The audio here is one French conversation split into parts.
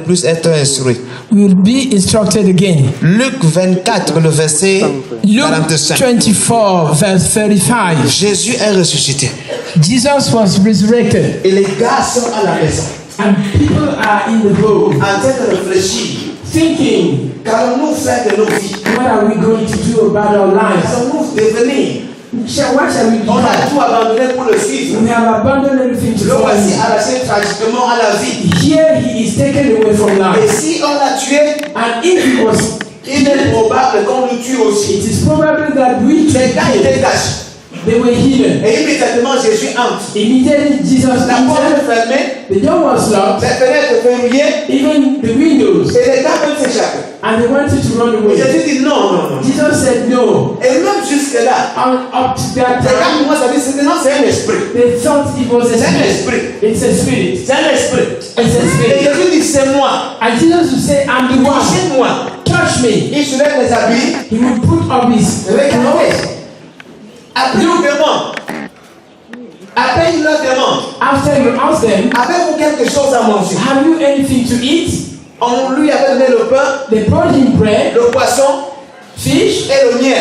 Plus être instruit. We will be instructed again. Luc 24, le verset Luke 45. 24, verse 35. Jésus est ressuscité. Jesus was resurrected, Et les gars sont à la maison, and people are in the home en train de réfléchir. thinking, Qu'allons-nous faire de nos vies? what are we going to do about our lives? Qu'allons-nous devenir? What shall we do? On a tout abandonné pour le suivre. We have abandoned everything to Le follow voici him. arraché tragiquement à la vie. Here he is taken away from Et life. si on l'a tué, And if it was, il est probable qu'on nous tue aussi. it is probably that we Les gars took étaient him. cachés. They were hidden. Et immédiatement Jésus entre. Immediately Jesus La porte entered. est fermée, The door was locked, les fenêtres verrouillées, even the windows, et les gars veulent s'échapper. and they wanted to run Et away. Jésus dit non, non, non. Jesus said no. Et même jusque-là, And up to that les gars time, commencent à dire c'est non, c'est un esprit. they thought it was a C'est un spirit. esprit. It's a spirit. C'est un esprit. It's a Et spirit. Jésus dit c'est moi. And Jesus would say, I'm the one. Touchez-moi. Touch me. Il soulève les habits. He would put up his Regardez. clothes. Après, il demande. Après, il leur demande. After you ask them, Avez-vous quelque chose à manger? have you anything to eat? On lui avait donné le pain, They brought him bread, le poisson fish, et le miel.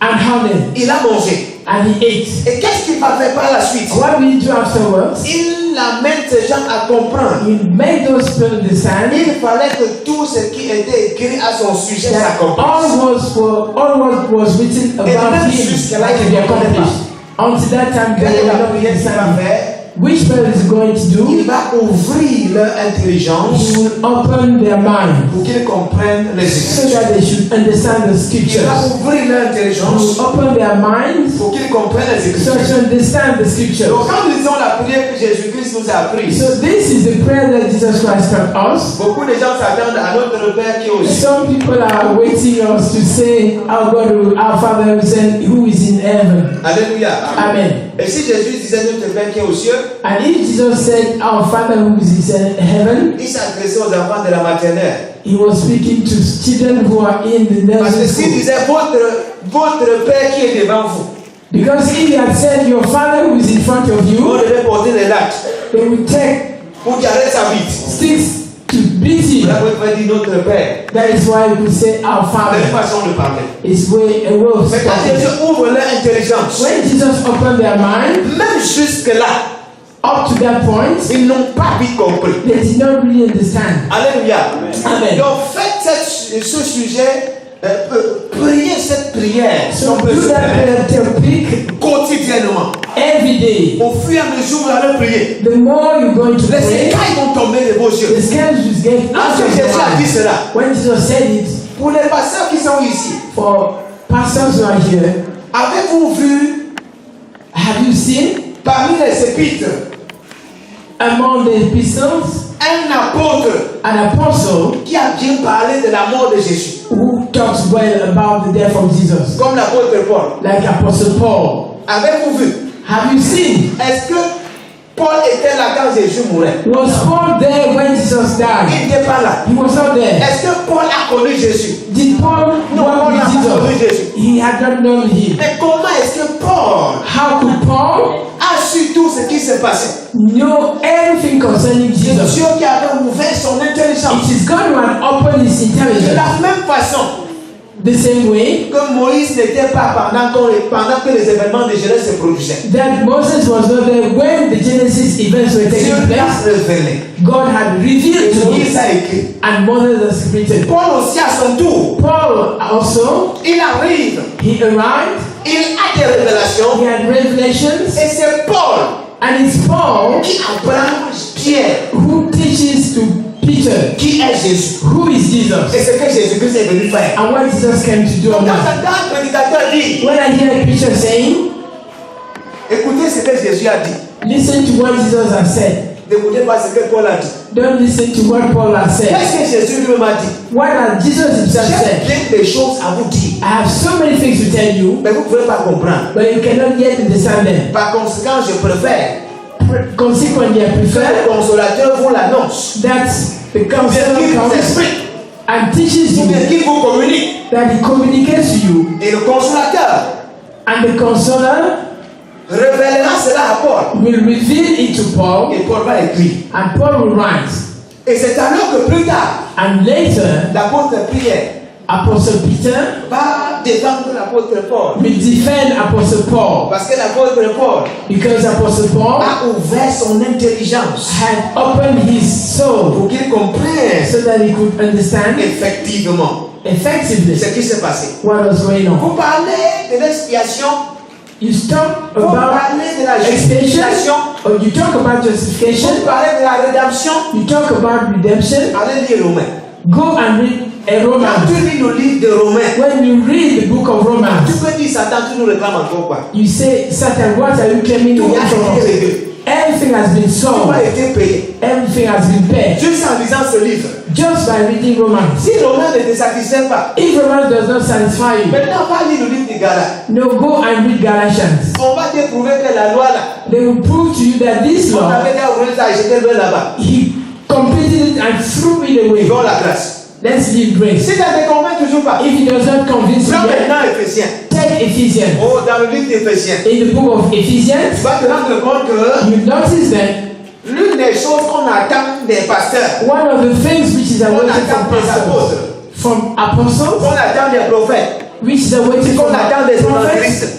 and honey. Il a mangé. And he ate. Et qu'est-ce qu'il va faire par la suite? What will he do afterwards? Il amène ces gens à comprendre. He made those people understand Il fallait que tout ce qui était écrit à son sujet that s'accomplisse. all what was written about him to be accomplished. Until that time, Quelle they est were la not prière qu'il va understanding. faire? Which prayer is going to do? Il va ouvrir leur intelligence He will open their mind pour qu'ils comprennent les so Écritures. that they should understand the Il va scriptures. ouvrir leur He intelligence will open their minds pour qu'ils comprennent les so Écritures. to understand the scriptures. Donc quand nous disons la prière que Jésus-Christ nous a apprise, So this is the prayer that Jesus Christ taught us. beaucoup de gens s'attendent à notre Père qui est aux cieux. Some people are waiting us to say, our God, our Father who is in heaven. Alléluia. Amen. Et si Jésus disait notre Père qui est aux cieux, And if Jesus said, our Father who is in heaven, il s'adressait aux enfants de la maternelle. he was speaking to children who are in the Parce que nursery s'il school. disait votre Père qui est devant vous, Because if he had said, your Father who is in front of vous you, devez porter des lattes they would take pour qu'il arrête sa bite. sticks to beat him. Là, vous pouvez dire notre Père. That is why we say, our C'est une Father. façon de parler. It's way a way of Mais quand speaking. Jésus ouvre leur intelligence, When Jesus opened their mind, même jusque-là, up to that point, ils n'ont pas vite compris. they did not really understand. Alléluia. Amen. Donc faites ce sujet, priez cette prière, si So on peut do se that permettre, prayer topic quotidiennement. every day. Au fur et à mesure, vous allez prier. The more you're going to Les pray, écailles vont tomber de vos yeux. the scales just get out Lorsque of your Jésus a dit mind. cela, When Jesus said it, pour les pasteurs qui sont ici, for pastors who are here, avez-vous vu have you seen parmi les épîtres among the epistles un apôtre an apostle qui a bien parlé de la mort de Jésus, who talks well about the death of Jesus, comme l'apôtre Paul? like Apostle Paul? Avez-vous vu? Have you seen? Est-ce que Paul était là quand Jésus mourait? Was Paul there when Jesus died? Il n'était pas là. He was not there. Est-ce que Paul a connu Jésus? Did Paul Non, walk Paul n'a with pas connu Jesus? Jésus. He had not known him. Mais comment est-ce que Paul How could Paul a su tout ce qui s'est passé? know everything concerning C'est Jesus? Dieu qui avait ouvert son intelligence. It is God who had opened his De intelligence. la même façon The same way que Moïse n'était pas pendant que les événements de Genèse se produisaient. that Moses was not there when the Genesis events were Dieu taking l'a place. révélé. God had Et revealed to Moïse him, a écrit. and Moses has written. Paul aussi à son tour, Paul also, il arrive, he arrived, il a des révélations. he had revelations, Et c'est Paul and it's Paul qui apprend Pierre who teaches to Peter qui est Jésus. who is Et Jesus ce que Jésus-Christ est venu faire. and what Jesus came to do on Quand earth. un prédicateur dit, When I hear a preacher saying, Écoutez ce que Jésus a dit. Listen to what Jesus has said. N'écoutez pas ce que Paul a dit. Don't listen to what Paul has said. Qu'est-ce que Jésus lui-même a dit? What has Jesus himself J'ai said? bien des choses à vous dire, I have so many things to tell you, mais vous ne pouvez pas comprendre. but you cannot yet understand them. Par conséquent, je préfère Consequently, I que prefer le consolateur vous l'annonce, that the ou bien counselor qu'il vous comes explique, and teaches ou bien you, qu'il vous communique. that he communicates to you, Et le consolateur and the counselor révélera cela à Paul. will reveal it to Paul, Et Paul va écrire. and Paul will write. Et c'est alors que plus tard, And later, l'apôtre Pierre Apostle Peter va défendre l'apôtre Paul. will defend Apostle Paul, Parce que l'apôtre Paul because Apostle Paul a ouvert son intelligence had opened his soul pour qu'il comprenne so that he could understand effectivement effectively ce qui s'est passé. what was going on. Vous parlez de l'expiation, You talk vous about parlez de la expiation, justification, or you talk about justification, vous parlez de la rédemption. you talk about redemption. Allez lire Romains. Go and read a Quand Romans. tu lis le livre de Romains, When you read the book of tu Romans, peux dire Satan, tu nous réclames encore quoi? you say, Satan, what are you claiming Tout to a get from été us? réglé. Everything has been Tout solved. a été payé. Everything has been paid. Juste en lisant ce livre. Just by reading Romans. Si Romains ne te satisfait pas, If Romans does not satisfy you, maintenant va lire le livre de Galates. no, go and read Galatians. On va te prouver que la loi là, They will prove to you that this on law, avait déjà ouvert ça et jeté le là-bas. he completed it and threw it away. Dans la grâce. Let's give grace. Si ça ne te convainc toujours pas, If he does not convince you prends yet, maintenant Éphésiens. take Ephesians. Oh, dans le livre d'Éphésiens, In the book of tu Ephesians, vas te rendre compte que you notice that l'une des choses qu'on attend des pasteurs, one of the things which is qu'on awaited attend from des pastors, apôtres, from apostles, qu'on attend des prophètes, which is awaited qu'on from attend des prophets évangélistes,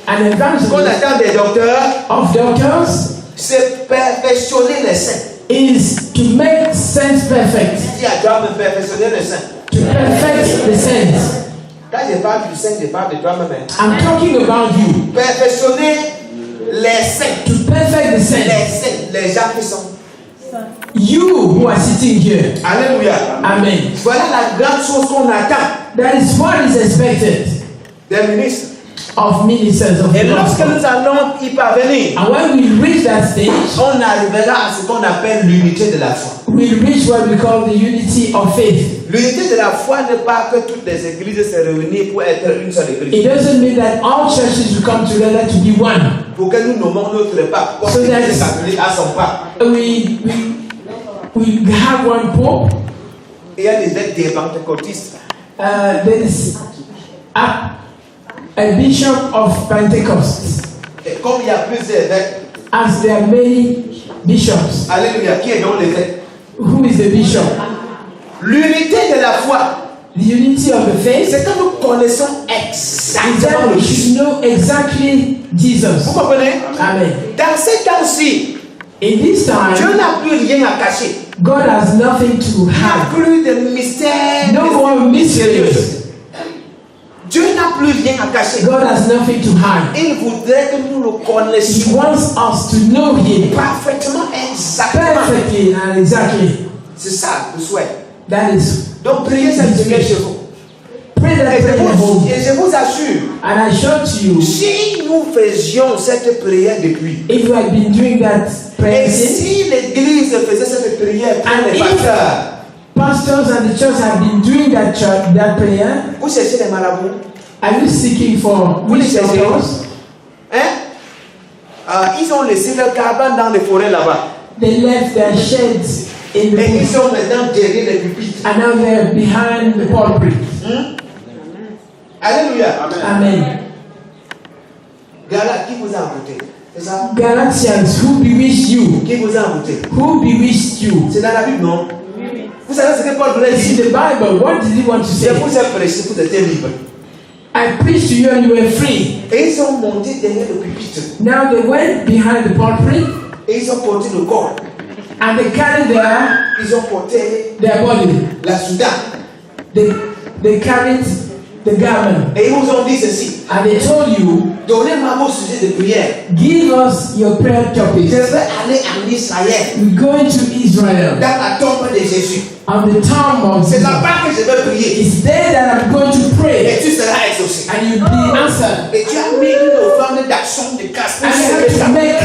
and qu'on evangelists, attend des docteurs, of doctors, c'est perfectionner les saints. is to make sense perfect, Qui a doit me perfectionner les saints? to perfect the saints. Quand je parle du saint, je parle de toi-même. I'm talking about you. Perfectionner les saints. To perfect the Les saints. saints, les gens qui sont. You who are sitting here. Alléluia. Amen. Voilà la grande chose qu'on attend That is what is expected des ministres. of ministers of Et the lorsque gospel. nous allons y parvenir, And when we reach that stage, on arrivera à ce qu'on appelle l'unité de la foi. we reach what we call the unity of faith. L'unité de la foi n'est pas que toutes les églises se réunissent pour être une seule It église. doesn't mean that all churches will come together to be one. Pour que nous nommons notre pape comme So l'Église that's- catholique à son pape. We have one pope. Il y a des évêques des pentecôtistes. There is a bishop of Pentecost. Et comme il y a plusieurs évêques, As there are many bishops. alléluia, qui est donc l'évêque? Who is the bishop? L'unité de la foi, The unity of the faith c'est que nous connaissons is exactement that le we Christ. should know exactly Jesus. Vous comprenez? Amen. Dans ces temps-ci, In this Dieu time, n'a plus rien à cacher. God has nothing to Il n'y a hide. plus de mystère. No more mysteries. Dieu n'a plus rien à cacher. God has nothing to hide. Il voudrait que nous le He connaissions wants us to know Him parfaitement, exactement. perfectly and exactly. C'est ça le souhait. That is, Donc priez cette prière chez vous. pray that Et prayer at home. je vous assure, And I show to you, si nous faisions cette prière depuis, if you had been doing that prayer, et si l'église faisait cette prière pour And les if- pasteurs, pastors and the church have been doing that prayer, vous cherchez les marabouts, are you seeking for vous les witch cherchez. doctors? Ils ont laissé leur cabane dans les forêts là-bas. They left their sheds in the Et ils bush, sont maintenant derrière les pupitres. and now they're behind the pulpit. Alléluia. Amen. Gala, qui vous a envoûté? C'est ça? Galatians, who bewitched you? Qui vous a envoûté? Who bewitched you? C'est dans la Bible, non? Vous savez ce que Paul voulait It's in dire? the Bible. What did he want to Je say? vous ai prêché, vous étiez libre. I preached to you and you were free. Et ils sont montés derrière le pupitre. Now they went behind the pulpit Et ils ont porté le corps. and they carried Ils ont porté their body. la Soudan. They carried the garment. Et ils vous ont dit ceci. And they told you, Donnez-moi vos sujets de prière. give us your prayer Je topics. vais aller en Israël, We're going to Israel dans la tombe de Jésus. on the tomb of C'est Jesus. là-bas que je vais prier. It's there that I'm going to Et pray, tu seras exaucé. and you'll be answered. Et tu as mis une offrande d'action de casse. And you have to make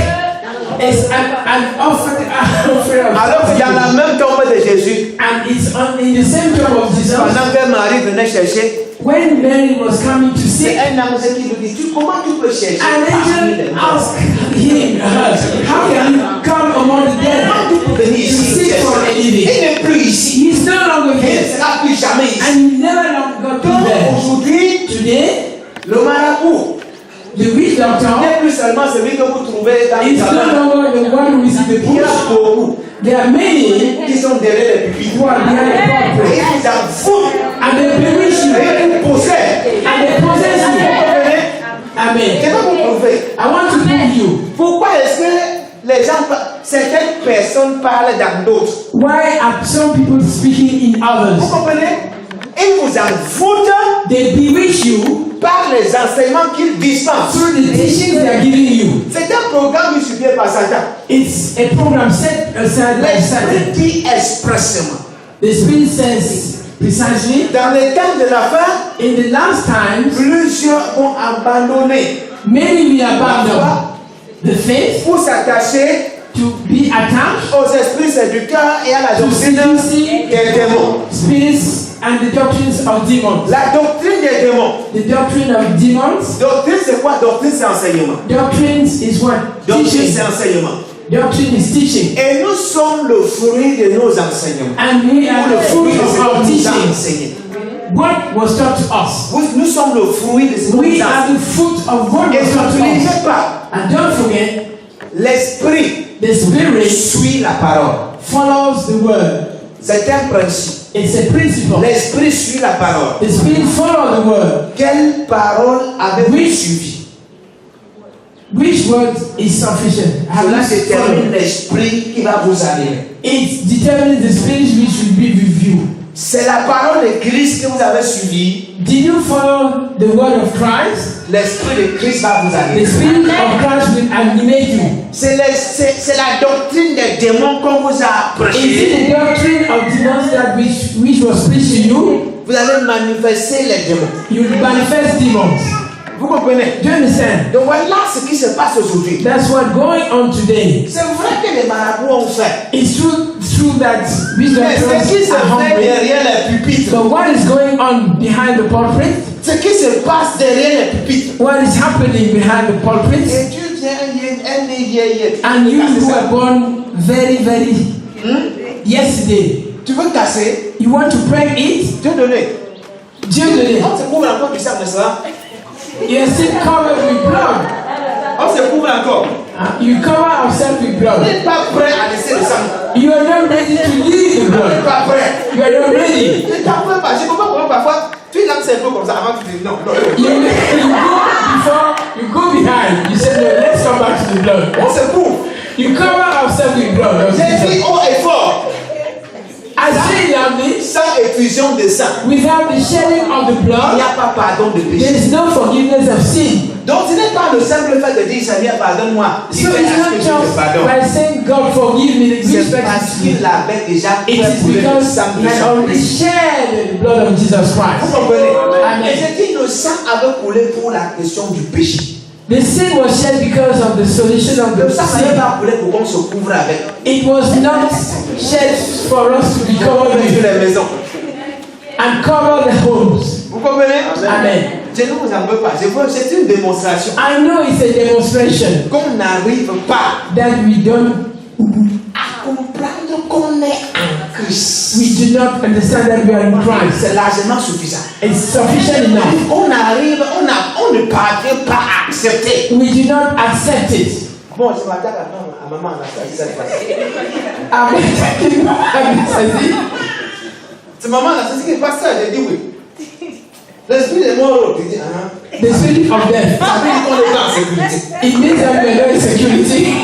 an offering of Alors il y a la même tombe de Jésus. and it's in the same tomb of Jesus. Pendant que Marie venait chercher, When Mary was coming to c'est see, un ange qui lui dit, comment tu peux chercher an parmi les angel morts? asked him, how can you come among the dead Comment tu peux venir to ici? seek for a Il living? n'est plus ici. He's no longer Il ne here, sera plus jamais ici. and he never got to Donc there. aujourd'hui, Today, le marabout the witch doctor n'est plus seulement celui que vous trouvez dans le is no salon. longer the one who is in the Il y a bush. beaucoup There are many qui sont derrière les pupitres. who are behind the Et pulpit, ils vous en foutent. and they bewitch you, Et ils vous possèdent. and they possess Vous you. comprenez? Je Amen. vais vous prouver. I want to prove you Pourquoi est-ce que les gens, certaines personnes parlent dans d'autres? why are some people speaking in Vous others. comprenez? Ils vous en foutent They bewitch you par les enseignements qu'ils dispensent. through the teachings they are giving you. C'est un programme distribué par Satan. It's a program set aside by Satan. L'Esprit dit expressément. The Spirit says precisely, Dans les temps de la fin, in the last times, plusieurs vont abandonner many will abandon the faith pour s'attacher to be attached aux esprits séducteurs et à la to doctrine seducing des démons. spirits and the doctrines of demons. La doctrine des démons. The doctrine of demons. Doctrine, c'est quoi? Doctrine, c'est enseignement. Doctrines is what? Doctrine, Teaching. c'est enseignement. Doctrine is teaching. Et nous sommes le fruit de nos enseignements. And we are the fruit de of ce our qu'on nous a teachings. enseigné. What was taught to us? Nous sommes le fruit de ce qu'on nous We a are enseigné. the fruit of what Et was taught to n'oubliez us. pas, And don't forget, l'esprit the Spirit suit la parole. follows the word. C'est un principe. It's a principle. L'esprit suit la parole. The Spirit follows the word. Quelle parole avez-vous suivi? Which word is sufficient? Have Cela you détermine followed? l'esprit qui va vous animer. It determines the spirit which will be with you. C'est la parole de Christ que vous avez suivie. Did you follow the word of Christ? L'esprit de Christ va vous The animer. Spirit of Christ will animate you. C'est la doctrine des démons qu'on vous a Is it prêché. the doctrine of demons that which was preached to you? Vous allez manifester les démons. You will manifest demons. Vous comprenez? Do you understand? Donc voilà ce qui se passe aujourd'hui. That's what's going on today. C'est vrai que les marabouts ont fait. It's true that we Mais ce qui se are fait hungry. derrière les pupitres, But what is going on behind the pulpit? ce qui se passe derrière les pupitres, What is happening behind the pulpit? et tu viens un vieil. And you who were born very yesterday, Tu veux casser? you want to pray it? Dieu donné. Dieu donné. On se couvre encore du sang, n'est-ce pas? You are still covered with blood. On se couvre encore. You cover yourself with On blood. n'est pas prêt à laisser le sang. You are not ready to leave the On n'est blood. pas prêt. You are not ready. Je t'en pas. Je comprends pourquoi parfois tu lances un peu comme ça avant que tu dis non. You go behind. You say, no, let's come back to the blood. On se couvre. You cover yourself with blood. J'ai dit haut et fort. I say loudly, Sans effusion de sang, without the shedding of the il n'y blood, a pas pardon de there péché. is no forgiveness of sin. Donc ce n'est pas le simple fait de dire Seigneur pardonne-moi. Il So fait it's à ce not que je te just pardonne. by saying God forgive me, C'est parce qu'il avait déjà it fait is couler le because sang he de had already Jésus. shed the blood of Jesus Vous Christ. comprenez? Amen. Et j'ai dit le sang avait coulé pour la question du péché. The sin was shed because of the solution of the Le sang n'avait sin. pas coulé pour qu'on se couvre avec. It was not shed for us to be covered Sur with les maisons. and cover the homes. Vous comprenez? Amen. Je ne vous en veux pas. C'est une démonstration I know it's a demonstration qu'on n'arrive pas that we à comprendre qu'on est en Christ. do not understand that we are in Christ. C'est largement suffisant. It's sufficient enough. On arrive, on ne parvient pas à accepter. We do not accept it. Bon, je m'attaque à maman Anastasie cette fois-ci. Amen. Amen. C'est maman Anastasie qui est pasteur. J'ai dit oui. L'esprit des morts, tu dis, ah. The spirit of death. Ça veut dire qu'on est en sécurité. It means that we are not in security.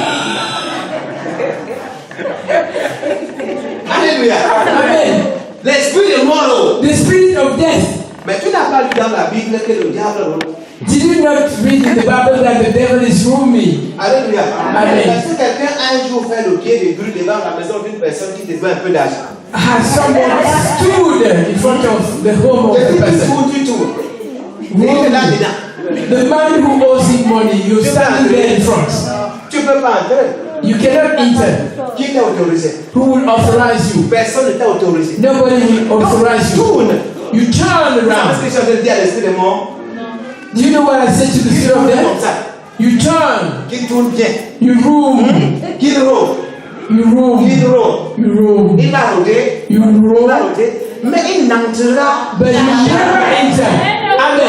Alléluia. Amen. L'esprit des morts. The spirit of death. Mais tu n'as pas lu dans la que le diable rôde? Did you not read in the Bible that the devil is roaming? Alléluia. Amen. Est-ce que quelqu'un un jour fait le pied de grue devant la maison d'une personne qui devait un peu d'argent? Has someone stood in front of the home of the person? Du tout. Il est là dedans. The man who owes him money, you're standing there in front. Tu ne peux pas entrer. You cannot enter. Qui t'a autorisé? Who will authorize you? Personne ne t'a autorisé. Nobody will authorize you. Tourne. You turn Parce around. que je suis en train de dire à l'esprit de mort. Do you know what I said to the spirit of Comme death? ça. You turn. Qui tourne bien. You roam. Qu'il rôde. You roam. Qu'il rôde. You roam. Il va rôder. You Il va roam. rôder. Mais il n'entrera But you never enter. Amen.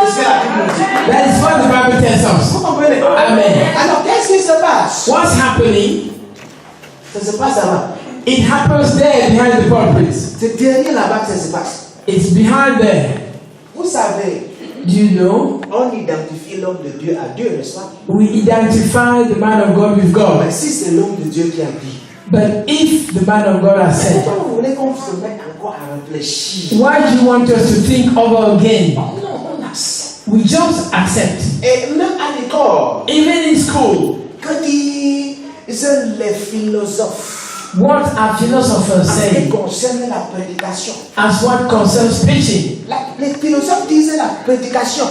C'est ce que la Bible nous dit. That is what the Bible tells us. Vous comprenez? Amen. Alors, qu'est-ce qui se passe? What's happening? Ça se passe là-bas. It happens there behind the pulpit. C'est derrière là-bas que ça se passe. It's behind there. Vous savez, Do you know? on identifie l'homme de Dieu à Dieu, n'est-ce pas? We identify the man of God with Mais God. si c'est l'homme de Dieu qui a dit, But if the man of God has said, pourquoi vous voulez qu'on se mette encore à réfléchir? why do you want us to think over again? Non, on accepte. We just accept. Et même à l'école, Even in school, que disent les philosophes what are philosophers en ce qui saying concerne la prédication? as what concerns preaching? Les philosophes disent la prédication,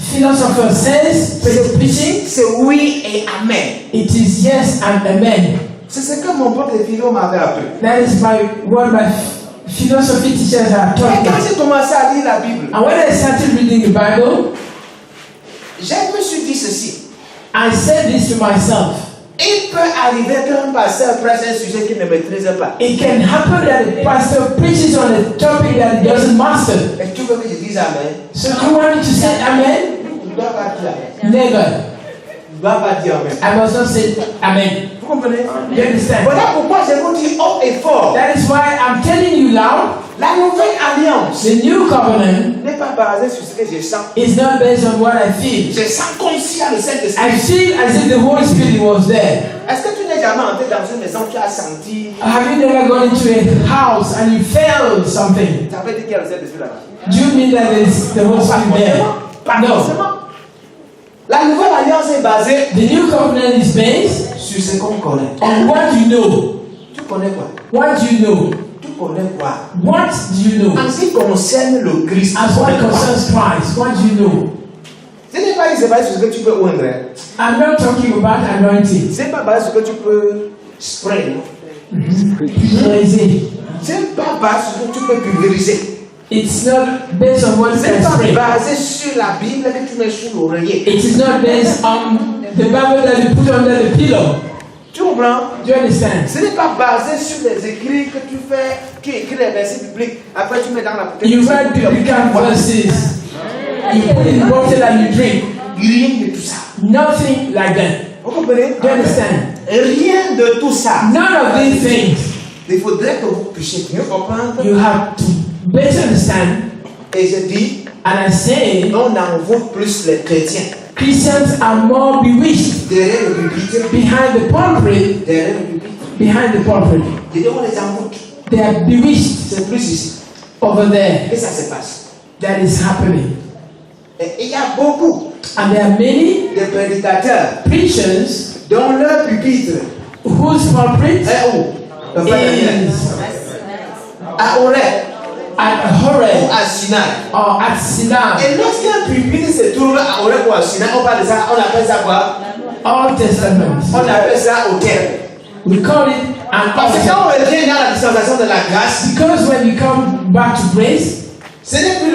Philosopher says preaching, c'est oui et amen. it is yes and amen. C'est ce que mon prof de philo m'avait appris. That is what my philosophy teachers have Et taught quand me. j'ai commencé à lire la Bible, And when I started reading the Bible, je me suis dit ceci. I said this to myself. Il peut arriver qu'un pasteur presse un sujet qu'il ne maîtrise pas. It can happen that a pastor preaches on a topic that he doesn't master. Et tu veux que je dise amen? So do you want me to say amen? Tu ne dois pas dire amen. Never. Tu ne dois pas dire amen. I must not say amen. Vous comprenez? You understand? Voilà pourquoi je vous dis haut et fort. That is why I'm telling you loud, La nouvelle alliance the new covenant n'est pas basée sur ce que je sens. is not based on what I feel. Je sens comme si le I Saint-Esprit. feel as if the Holy Spirit was there. Est-ce que tu n'es jamais entré dans une maison, tu as senti. Have you never gone into a house and you felt something? Ça veut dire qu'il y a le Saint-Esprit là-bas. Do you mean that there's the Holy Spirit there? Pas No. forcément. La nouvelle alliance est basée The new covenant is based sur ce qu'on connaît. on what you know. Tu connais quoi? What do you know? Tu connais quoi? What do you know? En ce qui concerne le Christ, As tu what connais quoi? concerns Christ, what do you know? Ce n'est pas basé sur ce que tu peux oindre. I'm not talking about anointing. Ce n'est pas basé sur ce que tu peux spray. Pulverizing. Ce n'est pas basé sur ce que tu peux pulvériser. It's not based on what you Ce n'est can pas spray. basé sur la Bible que tu mets sous l'oreiller. It is not based on the Bible that you put under the pillow. Tu comprends? Do you understand? Ce n'est pas basé sur les écrits que tu fais, tu écris les versets bibliques, après tu mets dans la bouteille. You write biblical verses, you put in the bottle and you drink. Rien de tout ça. Nothing like that. Vous comprenez? Do you understand? Rien de tout ça. None of these things. Il faudrait que vous puissiez mieux comprendre. You have to better understand. Et je dis, And I say, on envoie plus les chrétiens. Christians are more bewitched Derrière le pupitre, behind the pulpit. derrière le pupitre. Behind the pulpit. Je dis, on les envoie. They are bewitched C'est plus ici. over there. Et ça se passe. That is happening. Et il y a beaucoup And there are many de prédicateurs preachers dont leur pupitre whose pulpit est où? is À Horeb at ou Horeb à Sinaï. or at Sinai. Et lorsqu'un pupitre se trouve à Horeb ou à Sinaï, on parle de ça, on appelle ça quoi? Old Testament. On appelle ça autel. We call it an Parce que altar. quand on revient dans la dispensation de la grâce, Because when you come back to grace, ce n'est plus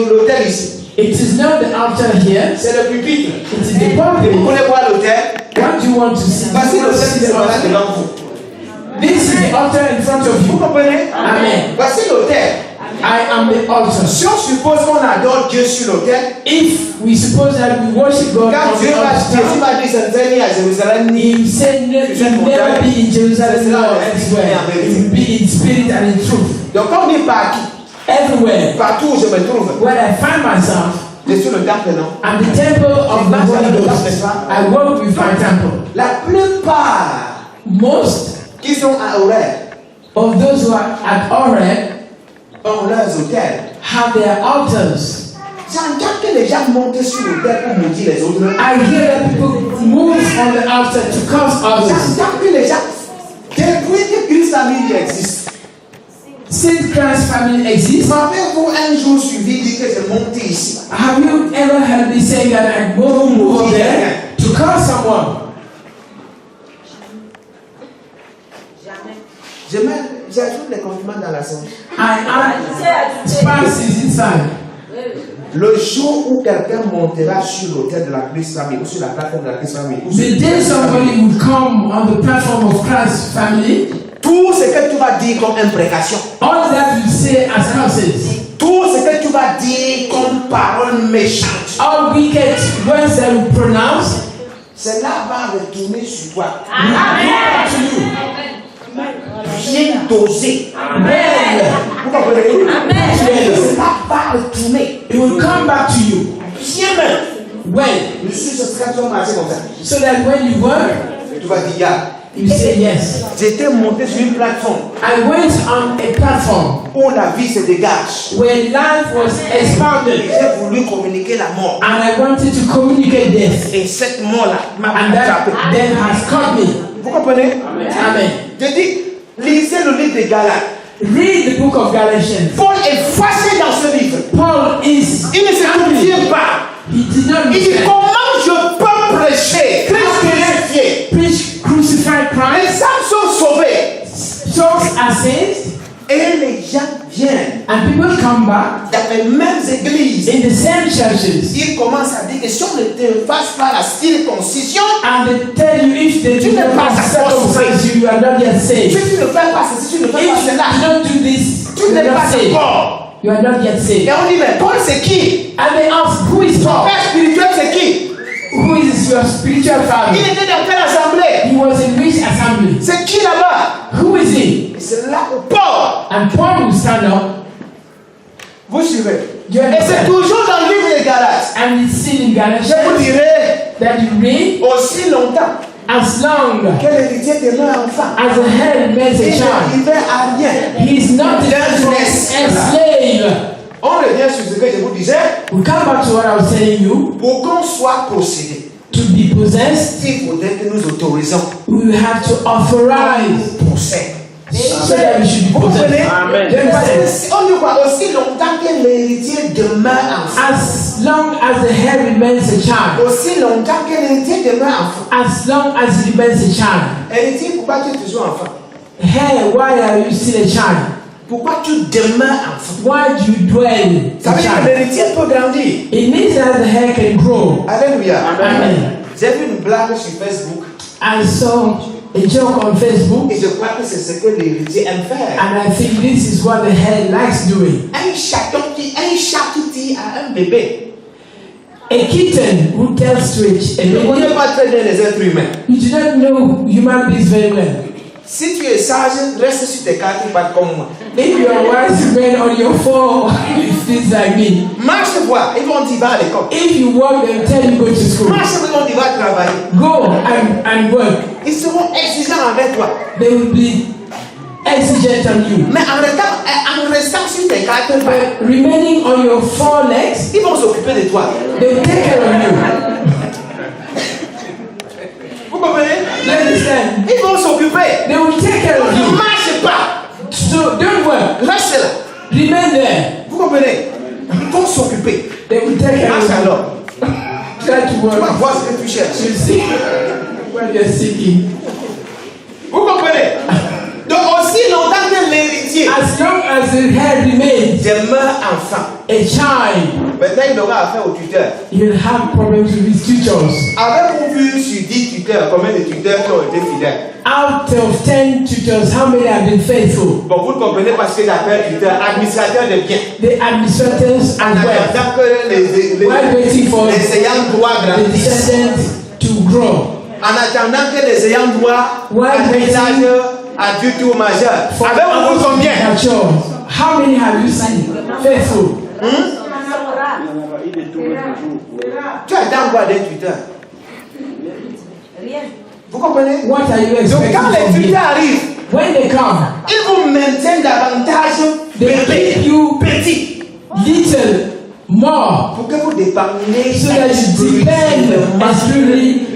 l'autel ici, it is not the altar here, c'est le pupitre. it is the Et vous pulpit. voulez voir l'autel? What do you want to see? Parce que You want to l'autel see qui se the passe altar. devant vous. This is the altar in front of Vous you. comprenez? Amen. Voici l'autel. I am the altar. Si on suppose qu'on adore Dieu sur l'autel, If we suppose that we worship God quand on Dieu the Jésus altar, va dire, ça ne fait ni à Jérusalem ni. He said you'll never be in Jerusalem or elsewhere. It will be in spirit and in truth. Donc on dit partout, Everywhere partout où je me trouve, where I find myself, je suis le temple, non? I'm the temple of the Holy Ghost. I walk with my temple. La plupart Most qui sont à Horeb of those who are at Horeb ont leurs hôtels. have their altars. J'entends que les gens montent sur l'autel pour maudire les autres. I hear that people move on the altar to curse others. J'entends que les gens, depuis que Christ famille existe, Since Christ's family exists, m'avez-vous un jour suivi dire que j'ai monté ici? have you ever heard me say that I move there to curse someone? J'ajoute les compliments dans la sonde. I add spices inside. Le jour où quelqu'un montera sur l'autel de la Christ famille ou sur la plateforme de la Christ famille, The day somebody will come on the platform of Christ's family, tout ce que tu vas dire comme imprécation, all that you say as curses, tout ce que tu vas dire comme parole méchante, all wicked words that you pronounce, cela va retourner sur toi. will go back to you. Bien dosé. Well, Vous comprenez? Yes. Cela va retourner. it will come back to you. Bien même. Well, Monsieur, ce serait toujours marché comme ça. so that when you work, Tu vas dire, ya. you say yes. J'étais monté sur une plateforme I went on a platform où la vie se dégage. where life was expounded, J'ai voulu communiquer la mort. and I wanted to communicate death, Et cette mort-là m'a and that attrapé. death has caught me. Vous comprenez? Amen. Je dis, lisez le livre des Galates. Read the book of Galatians. Paul est fâché dans ce livre. Paul is Il ne se souvient pas. he did not Il dit, understand. comment je peux prêcher Christ crucifié? Preach crucified Les Christ. âmes sont sauvées. Souls are saved, Et les gens viennent and people come back dans les mêmes églises. in the same churches, Ils commencent à dire que si on ne te fasse pas la circoncision, and they tell you if they do not circumcise you, you are not yet si saved. tu ne fais pas ceci, tu ne fais pas If you cela, don't do this, tu you n'es are not pas saved. encore. You are not yet Et saved. on dit, mais Paul c'est qui? And they ask, who is Ton Paul? père spirituel c'est qui? Who is your spiritual Il father? était dans quelle assemblée? He was in which assembly? C'est qui là-bas? Who is he? Et c'est là où Paul, And Paul will stand up. vous suivez. You Et c'est understand? toujours dans le livre des Galates. And it's seen in Je vous Galatians dirai that you read, aussi longtemps as long que l'héritier demeure enfant. as a head remains a Il child, n'arrivait à rien. he is not a slave. On revient sur ce que je vous disais. We come back to what I was telling you. Pour qu'on soit possédé, To be possessed, il faudrait que nous autorisons we will have to authorize possède. so that we should be Vous comprenez? possessed. Amen. You Parce que understand? si on dit quoi, aussi longtemps que l'héritier demeure enfant. As long as the head remains a child, Aussi longtemps que l'héritier demeure enfant. as long as he remains a child. Héritier, pourquoi tu es toujours enfant? Hey, why are you still a child? Pourquoi tu demeures enfant? Why do you dwell Ça a veut dire que child? l'héritier peut grandir. It means that the hair can grow. Alléluia. Amen. J'ai vu une blague sur Facebook I saw a joke on Facebook, et je crois que c'est ce que l'héritier aime faire. and I think this is what the head likes doing. Un chat qui dit à un bébé. A kitten who tells to it, Tu ne connais baby, pas très bien les êtres humains. you do not know human beings very well. Si tu es sage, reste sur tes quatre pattes comme moi. If you are wise, remain on your four feet like me. Marche voir, ils vont dire va à l'école. If you work, they will tell you go to school. Marche, ils vont dire va travailler. Go and work. Ils seront exigeants avec toi. They will be exigent on you. Mais en restant sur tes quatre pattes, But remaining on your four legs, ils vont s'occuper de toi. they will take care of you. Vous comprenez? You understand? Ils vont s'occuper. They will take care of Ne you. marche pas. So don't work. Reste là. Remain there. Vous comprenez? Ils vont s'occuper. They will take care Marche of you. alors. Try to Tu vas work. voir ce que tu cherches. You see what you're seeking. Vous comprenez? Donc aussi longtemps que l'héritier As long as the head remains demeure enfant, a child, maintenant il aura affaire au tuteur. you'll have problems with his tutors. Avez-vous vu sur 10 tuteurs combien de tuteurs qui ont été fidèles? Out of 10 tutors, how many have been faithful? Bon, vous le comprenez parce que j'appelle tuteur administrateur de biens. The administrators En and wealth. attendant que While waiting for les ayants droit the grandissent. descendants to grow. En attendant que les ayants droit While atteignent waiting l'âge adulte ou majeur. For Avez-vous vu combien? mature. How many have you seen faithful? Tu attends quoi d'un tuteur? Vous comprenez? What are you Donc expecting quand les from him? tuteurs arrivent, When they come, ils vous maintiennent davantage they bébé, keep you petit. little more pour que vous dépendiez so that you depend absolutely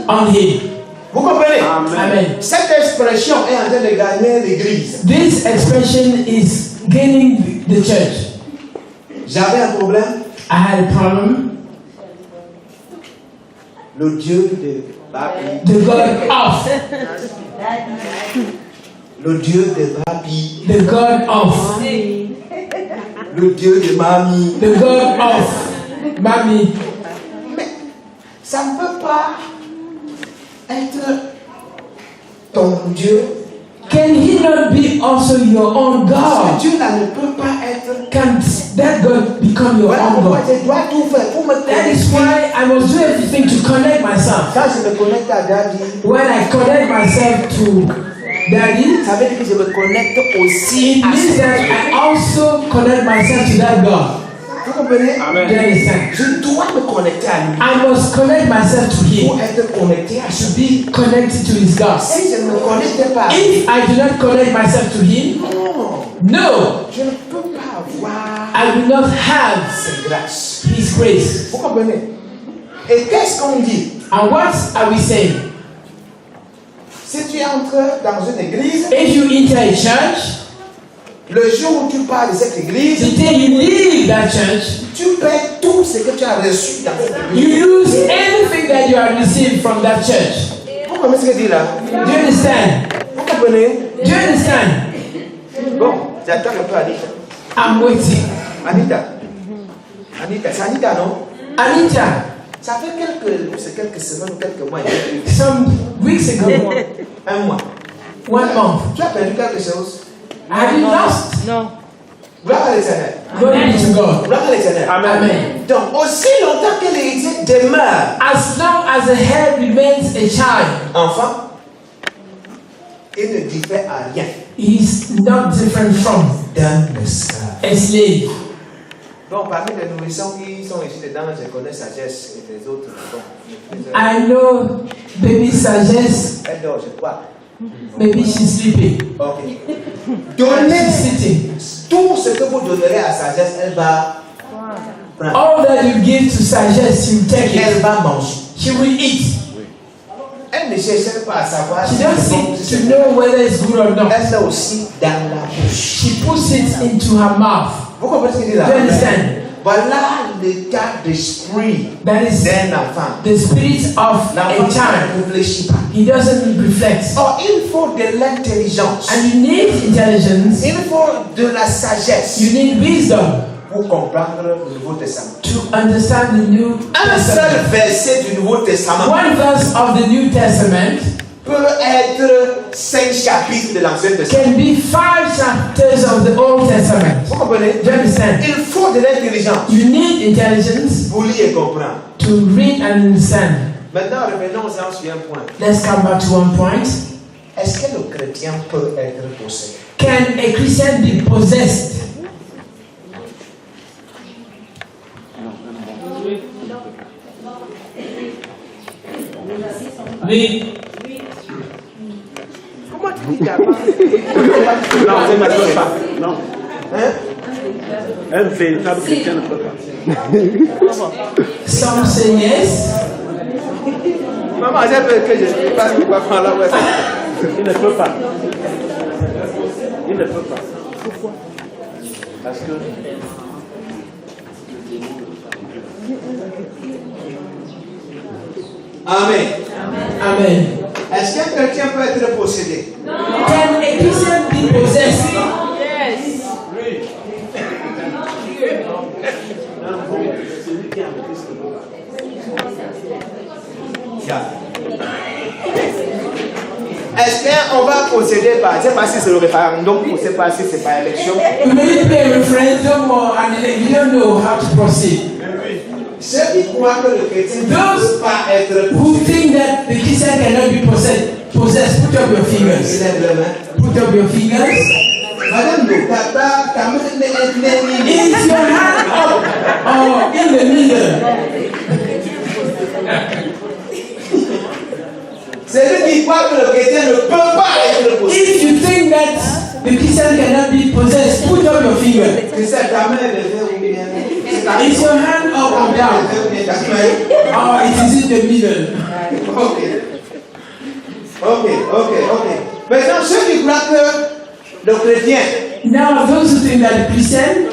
on Him. Vous comprenez? Amen. Cette expression est en train de gagner l'église. This expression is gaining the church. J'avais un problème. I had a problem. Le Dieu de Babi. The God of. Le Dieu de Babi. The God of. Le Dieu de Mamie. The God of Mommy. Mais ça ne peut pas être ton Dieu. Can He not be also your own Ce God? Dieu-là ne peut pas être. Can that God become your Voilà own pourquoi God? je dois tout faire pour me That is connecter. why I must do everything to connect myself. Quand je me connecte à Daddy, When I connect myself to Daddy, ça veut dire que je me connecte aussi it à means that I also connect myself to that God. Vous comprenez? Do you understand? Je dois me connecter à lui I must connect myself to pour Him, être connecté à to lui. be connected to His God. Si je ne me connecte pas à lui, If I do not connect myself to Him, non, no, je ne peux pas avoir I will not have cette grâce. His grace. Vous comprenez? Et qu'est-ce qu'on dit? And what are we saying? Si tu entres dans une église, If you enter a church, le jour où tu pars de cette église, the day you leave that church, tu perds tout ce que tu as reçu dans cette église. you lose anything that you have received from that church. Vous comprenez ce que je dis là? Do you understand? Vous comprenez? Do you understand? Bon, j'attends un peu Anita. I'm waiting. Anita, c'est Anita, non? Anita, Ça fait quelques semaines ou quelques mois. some weeks ago, Un mois. 1 month, Tu as perdu quelque chose? have you lost? Non. Gloire à l'Éternel. Glory be to God. Gloire à l'Éternel. Amen. Donc, aussi longtemps que l'héritier demeure As long as the head remains a child, enfant, il ne diffère à rien he's not different from d'un esclave. a slave. Donc, parmi les nourrissons qui sont ici dedans, je connais Sagesse et les autres. Bon, I know baby Sagesse, elle dort, je crois. maybe she's sleeping. Ok. And Donnez she's sitting. tout ce que vous donnerez à Sagesse, elle va prendre. All that you give to Sagesse, you take Elle it. va manger. She will eat. Elle ne cherche pas à savoir She si doesn't c'est bon, si seek c'est to bon. know whether it's good or not. Elle l'a aussi dans la bouche. She puts it into her mouth. Vous comprenez ce qu'il dit là? Do you understand? Voilà l'état d'esprit That is d'un enfant. the spirit of L'enfant a child. ne réfléchit pas. He doesn't reflect. Or, il faut de l'intelligence. And you need intelligence. Il faut de la sagesse You need wisdom pour comprendre le Nouveau Testament. to understand the New Un seul Testament. verset du Nouveau Testament One verse of the New Testament peut être 5 chapitres de l'Ancien Testament. can be 5 chapters of the Old Testament. Vous comprenez? Do you understand? Il faut de l'intelligence You need intelligence pour lire et comprendre. to read and understand. Maintenant, revenons-en sur un point. Let's come back to one point. Est-ce que le chrétien peut être possédé? Can a Christian be possessed? Oui. Comment tu dis d'abord? Non, je ne peux pas. Non, Hein? un véritable chrétien ne peut pas. Some say yes. Maman, j'ai peur que je ne sais pas ce qu'il va prendre là. Il ne peut pas. Il ne peut pas. Pourquoi? Parce que Amen. Amen. Est-ce qu'un chrétien peut être possédé? Can a Christian be possessed? celui qui est en Christ ne peut pas. Est-ce qu'on va posséder par, je ne sais pas si c'est le référendum, je ne sais pas si c'est par élection. Maybe a referendum or an election. You don't know how to proceed. Ceux qui croient que le chrétien ne peut pas être Who possédé, think that the Christian cannot be possessed? Put up your fingers. lève la main. Put up your fingers. Madame Dokata, ta main est Is your hand up or in the middle? celui qui croit que le chrétien ne peut pas être possédé. If you think that the Christian cannot be possessed, put up your finger. C'est ça, ta main est levée ou bien. Is your hand up or down? Or it is in the middle? Ok. Maintenant, ceux qui croient que le chrétien Now, those who think that the Christian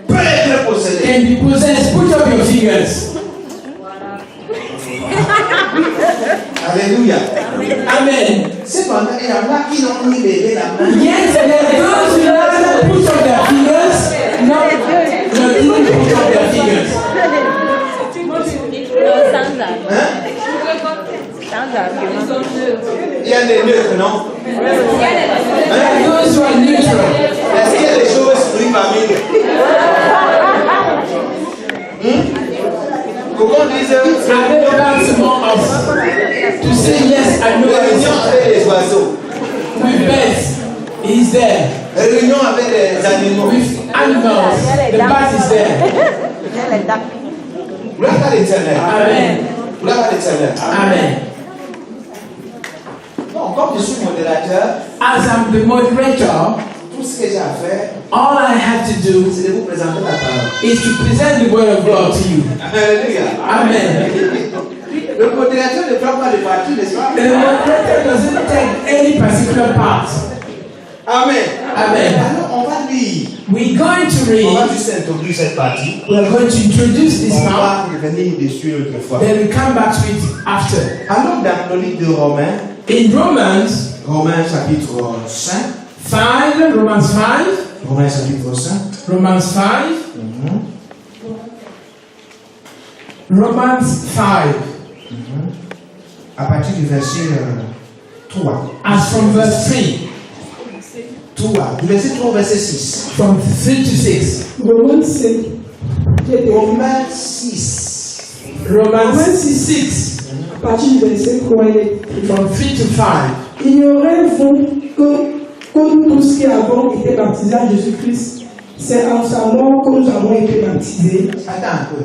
peut être possédé. can be possessed, put up your fingers. Alléluia. Amen. Cependant, il y en a qui n'ont ni levé la main. Yes, there are those who neither put up their fingers, nor didn't put up their fingers. Hein? Il y a des neutres, non? There are those who are neutral. Est-ce qu'il y a des choses pour une famille? Comment dire? Are there plans among us to say yes, I know Réunion avec les oiseaux. with birds? He's there. Réunion avec les animaux. With animals, the bat is there. Gloire à l'Éternel. Amen. Gloire à l'Éternel. Amen. Non, comme je suis modérateur, As I'm the moderator, tout ce que j'ai à faire, all I have to do c'est de vous présenter la parole. is to present the word of God to you. Alléluia. Amen. Le modérateur ne prend pas de parti, n'est-ce pas? The moderator doesn't take any particular part. Amen. Amen. Alors, on va lire. We're going to On va read. juste introduire cette partie. We are going to introduce this On now. va revenir dessus une autre fois. Then we come back to it after. Alors, dans le livre de Romains, In Romans chapitre 5. 5, Romans 5, Romains chapitre 5. Romans 5, Romans 5, À partir du verset 3. as from verse 3, 3. Du verset 3 au verset 6. from 3 to 6. Romains 5. Romains 6. Romans 6, À partir du verset 3, il est from 3 to 5. ignorez-vous que nous tous qui avons été baptisés en Jésus-Christ, c'est en sa mort que nous avons été baptisés. Attends un peu.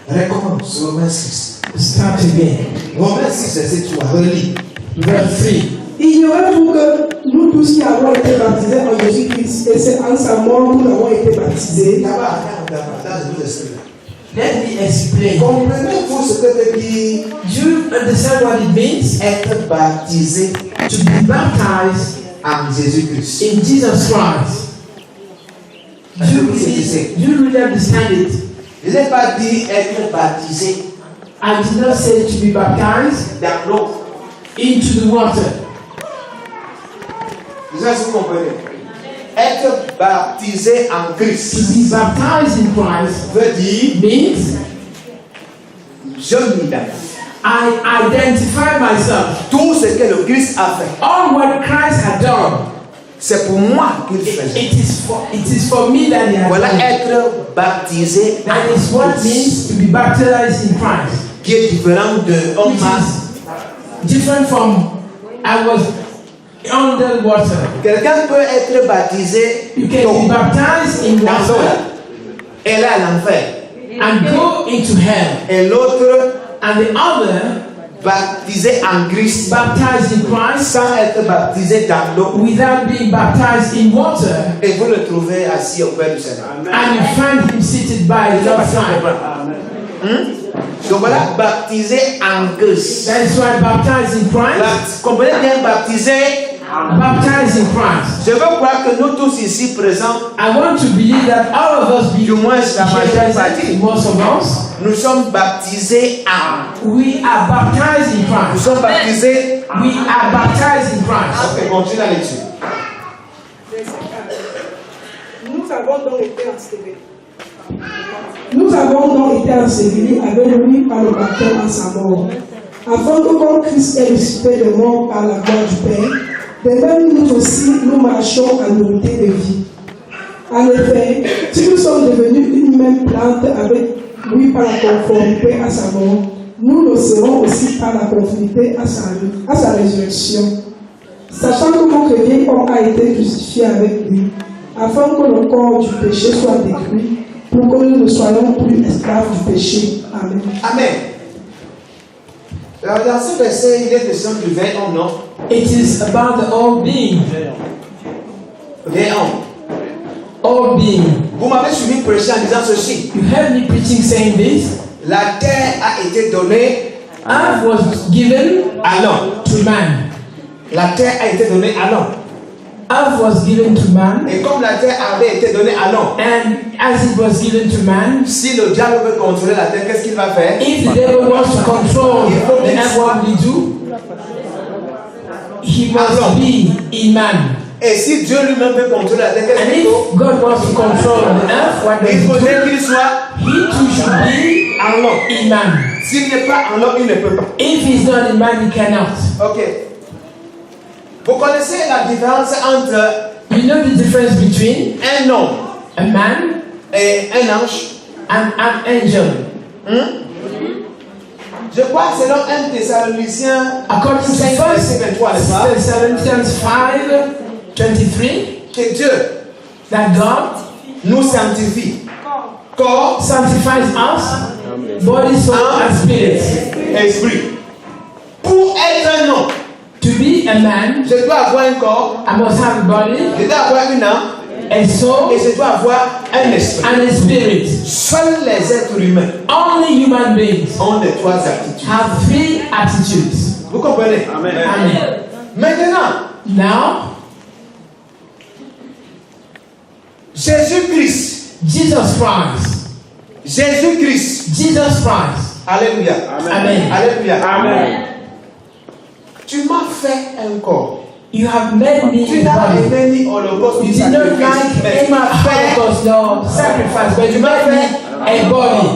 Recommence. Romains 6. Start again. Romains 6, verset 3. Relis. Verse 3. Ignorez-vous que nous tous qui avons été baptisés en Jésus-Christ, et c'est en sa mort que nous avons été baptisés. D'abord, je vous explique. Let me explain. Comprenez-vous ce que veut dire Do you understand what it means être baptisé to be baptized en Jésus-Christ? in Jesus Christ? Do you really understand it? Je n'ai pas dit être baptisé I did not say to be baptized dans l'eau. into the water. Je sais pas si vous comprenez. Être baptisé en To Christ be baptized in Christ veut dire means je m'identifie. I identify myself. Tout ce que le Christ a fait, All what Christ had done, c'est pour moi qu'il faisait. it is for me that he had Voilà done. être baptisé That is en what Christ, means to be baptized in Christ. qui est différent de Which is different from I was under water. Quelqu'un peut être baptisé You can be baptized in dans l'eau water et là à l'enfer. and go into hell. Et l'autre And the other, baptisé en Christ baptized in Christ sans être baptisé dans l'eau. without being baptized in water, Et vous le trouvez assis au Père du Seigneur. and you find him seated by the left side. Donc voilà, baptisé en Christ. That is why baptized in Christ, Comprenez bien, baptisé. baptized in Christ. Je veux croire que nous tous ici présents, I want to believe that all of us, du moins la majeure partie, most of us, nous sommes baptisés en. we are baptized in Nous Christ. sommes baptisés. We are baptized in Christ. Ok, continue la lecture. Nous avons donc été ensevelis. Nous avons donc été ensevelis avec lui par le baptême en sa mort, afin que comme Christ est ressuscité de mort par la gloire du Père, de même nous aussi nous marchons en nouvelle de vie. En effet, si nous sommes devenus une même plante avec lui par la conformité à sa mort, nous le serons aussi par la conformité à sa résurrection. Sachant que mon chrétien homme a été crucifié avec lui, afin que le corps du péché soit détruit, pour que nous ne soyons plus esclaves du péché. Amen. Amen. Alors, dans ce verset, il est question du vrai homme, non? It is about the all being. Vrai homme. All being. Vous m'avez suivi prêcher en disant ceci. You heard me preaching saying this. La terre a été donnée Earth was given à l'homme. to man. La terre a été donnée à l'homme. Earth was given to man. Et comme la terre avait été donnée à l'homme, And as it was given to man, si le diable veut contrôler la terre, qu'est-ce qu'il va faire? if the devil wants to control the earth, what will he do? He must be in man. Et si Dieu lui-même veut contrôler la terre, qu'est-ce And qu'il faut? if God wants to control the earth, what does Il he faudrait do? qu'il soit He too should be en l'homme. in man. S'il n'est pas en l'homme, il ne peut pas. If he's not in man, he cannot. Ok. Vous connaissez la différence entre You know the difference between un homme a man et un ange? and an angel. Je crois que selon 1 Thessaloniciens According to 5, 1 verset 23, n'est-ce pas? Thessalonians 5:23, Que Dieu that God nous sanctifie. Corps, sanctifies us, body, soul, and spirit. esprit. Pour être un homme, To be a man, je dois avoir un corps, I must have a body, je dois avoir une âme a soul, et je dois avoir un esprit. and a spirit. Seuls les êtres humains Only human beings ont les trois attitudes. have three attitudes. Vous comprenez? Amen. Amen. Maintenant, Now, Jésus-Christ. Jesus Christ. Jésus-Christ. Jesus Christ. Alléluia. Amen. Alléluia. Amen. Tu m'as fait un corps. You have made me Tu a n'as body. aimé ni holocauste You ni did not sacrifice, like mais tu any m'as fait. Holocaust nor sacrifice, but you made me a body.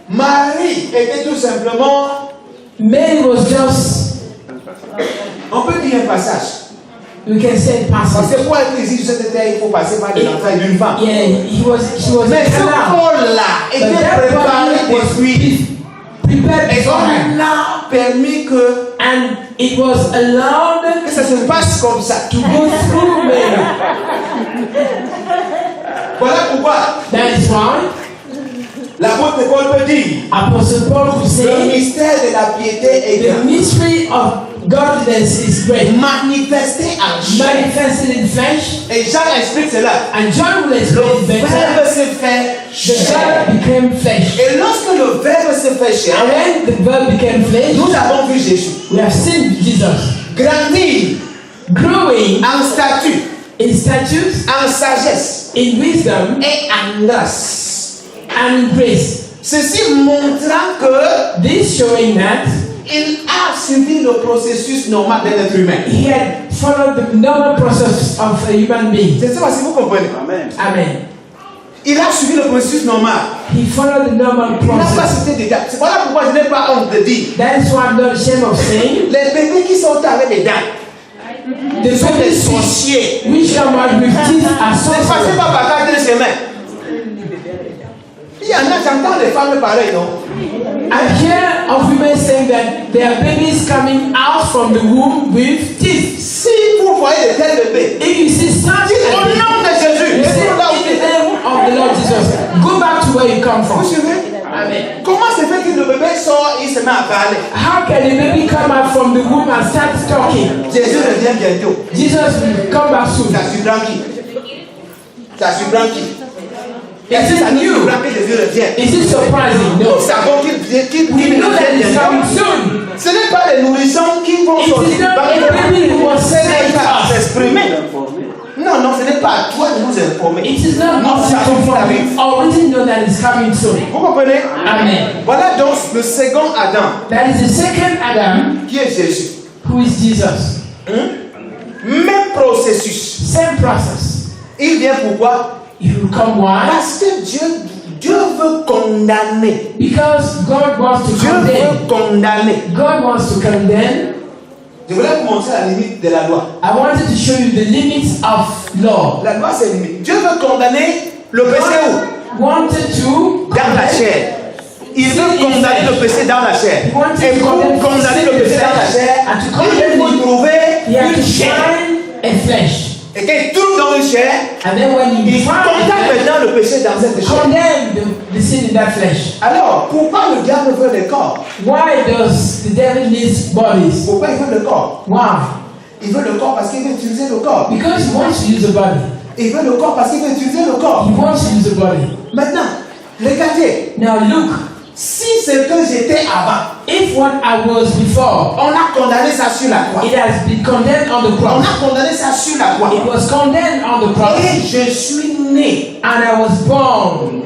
Marie était tout simplement, Mary was just, on peut dire un passage. we can say Parce passage. que pour être ici sur cette terre, il faut passer par des entrailles d'une femme. Yeah, she was Mais a ce canal. corps-là But était that préparé body was depuis. prepared Et for her. on a permis que And it was allowed ça se passe comme ça. to go through Mary. Voilà pourquoi That is why l'apôtre Paul peut dire Apostle Paul would le say mystère de la piété est the grand. mystery of godliness is great, Manifesté en chair. manifested in flesh. Et Jean explique cela. And John will explain Le it better. verbe se fait The chair. verb became flesh. Et lorsque le verbe se fait chair, And when the verb became flesh, nous avons vu Jésus we have seen Jesus grandir growing en statut, in status, en sagesse in wisdom, et en grâce. and in grace. Ceci montrant que This showing that il a suivi le processus normal d'un être humain. he had followed the normal process of a human being. Je ne sais pas si vous comprenez. Amen. Amen. Il a suivi le processus normal. He followed the normal Il n'a pas process. cité des dents. C'est voilà pourquoi je n'ai pas honte de dire. That is why I'm not ashamed of saying Les bébés qui sont avec des dents the sont des babies sorciers. which come out with teeth are Ne passez sorcerers. pas par quatre chemins. Il y en a, j'entends des femmes pareilles, non? I hear of women saying that there are babies coming out from the womb with teeth. Si vous voyez de tels bébés, If you see such dites au a baby, nom de Jésus, you say laissez-nous là où in il the est. name of the Lord Jesus, go back to where you come from. Vous suivez? Amen. Comment se fait que le bébé sort et il se met à parler? How can a baby come out from the womb and start talking? Jésus revient bientôt. Jesus will come back soon. Ça surprend qui? Ça surprend qui? Is Ça it nous new? surprend que Jésus revient. Is it surprising? Nous No. savons qu'il We know that revient it's coming bientôt. soon. Ce n'est pas les nourrissons qui vont It is sortir. not a baby who was Ce n'est sent pas us. s'exprimer. Non, non, ce n'est pas à toi de nous informer. It is not Nous us savons qu'il to arrive. already know that it's coming soon. Vous comprenez? Amen. Voilà donc le second Adam, That is the second Adam, qui est Jésus. who is Jesus. Même processus. Same process. Il vient pourquoi? He will come why? Parce que Dieu veut condamner. Because God wants to Dieu condemn. veut condamner. God wants to condemn. Je voulais vous montrer la limite de la loi. I wanted to show you the limits of law. La loi, c'est limite. Dieu veut condamner le péché où? Wanted to Dans la chair. Il veut condamner le péché dans la chair. Et pour condamner le péché dans la chair, il faut trouver he had to une chair. find a flesh. Et quand il trouve dans une chair, And then when il you find condamne it, maintenant le péché dans cette chair. condemn the sin in that flesh. Alors, pourquoi le diable veut le corps? Why does the devil need bodies? Pourquoi il veut le corps? Why? Il veut le corps parce qu'il veut utiliser le corps. Because he wants to use the body. Il veut le corps parce qu'il veut utiliser le corps. He wants to use the body. Maintenant, regardez. Now look, Si c'est que j'étais avant, if what I was before, on a condamné ça sur la croix. it has been condemned on the On cross. a condamné ça sur la croix. It was condemned on the cross. Et je suis né And I was born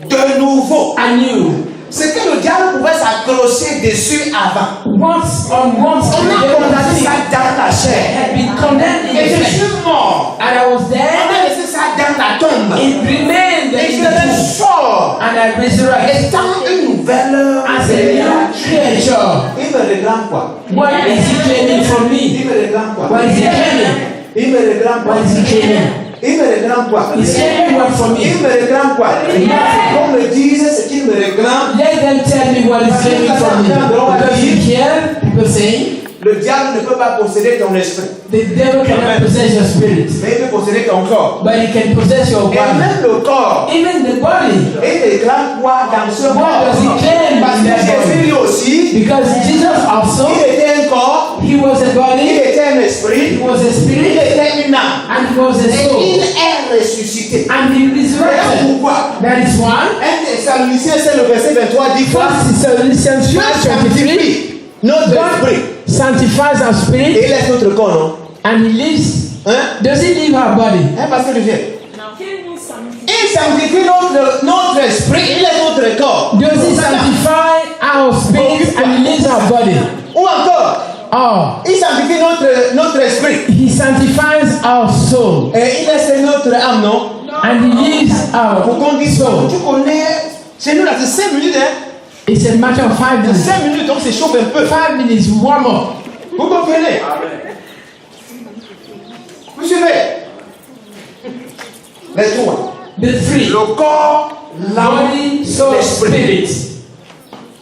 de nouveau. anew. C'est que le diable pouvait s'accrocher dessus avant. Once on once On the a devil condamné ça dans la chair. had been condemned in Et the je flesh. suis mort. And I was On there. a laissé ça dans la tombe. It remained Et in je the le tomb. sors. And I resurrected Étant une nouvelle as a new creature. Il me réclame quoi? What is he claiming from Il me? me réclame quoi? What is he claiming? Il me réclame quoi? What is he claiming? Il me réclame quoi? He's claiming what from Il me? me réclame quoi? Qu'on me dise ce qu'il me réclame. Let them tell me what is claiming from me. Because you hear people saying, Le diable ne peut pas posséder ton esprit, the devil cannot possess your spirit, mais il peut posséder ton corps. but he can possess your Et body. même le corps. Even the body. Et il réclame quoi dans ce What corps? does he claim Parce in que that Jésus body? lui aussi, Because Jesus also, il était un corps, he was a il body, était un he esprit, was a il spirit, était une âme. and he was a Et soul. il est ressuscité. And he Voilà resurrected. pourquoi. That is why. 1 Thessaloniciens, c'est le verset 23, dit quoi? First Thessalonians Dieu 5:23. sanctifie notre esprit. Sanctifies our Et spirit il laisse notre corps, non? and he lives. Hein? Does he leave our body? Hein, pasteur Olivier? Il sanctifie notre esprit, il laisse notre corps. Does he sanctify our spirit and he leaves our body? Ou encore, Oh, il sanctifie notre esprit. he sanctifies our soul Et il laisse notre âme, non? and he leaves Pour our qu'on dise, soul. tu connais, chez nous là, c'est 5 minutes, hein? It's a matter of 5 minutes. 5 minutes, on s'échauffe un peu. 5 minutes warm up. Vous comprenez? Vous suivez? Les trois. The three: Le corps, l'âme, body, soul, l'esprit. spirit.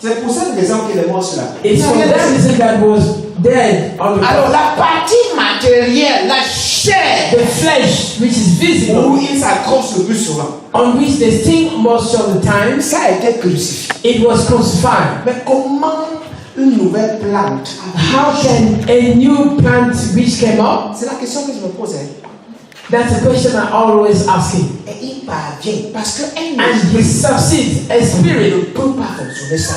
C'est pour cette raison qu'il est mort sur la croix. It's for that reason that was dead on the Alors cross. la partie matérielle, la chair, The flesh, which is où visible, il s'accroche le plus souvent, on which they sting most of the times, ça a été crucifié. it was crucified. Mais comment une nouvelle plante? How can a new plant which came up? C'est la question que je me pose. Hein. That's a question I always ask him. Et il parvient parce que un And he esprit succeeds. A ne spirit peut pas fonctionner seul.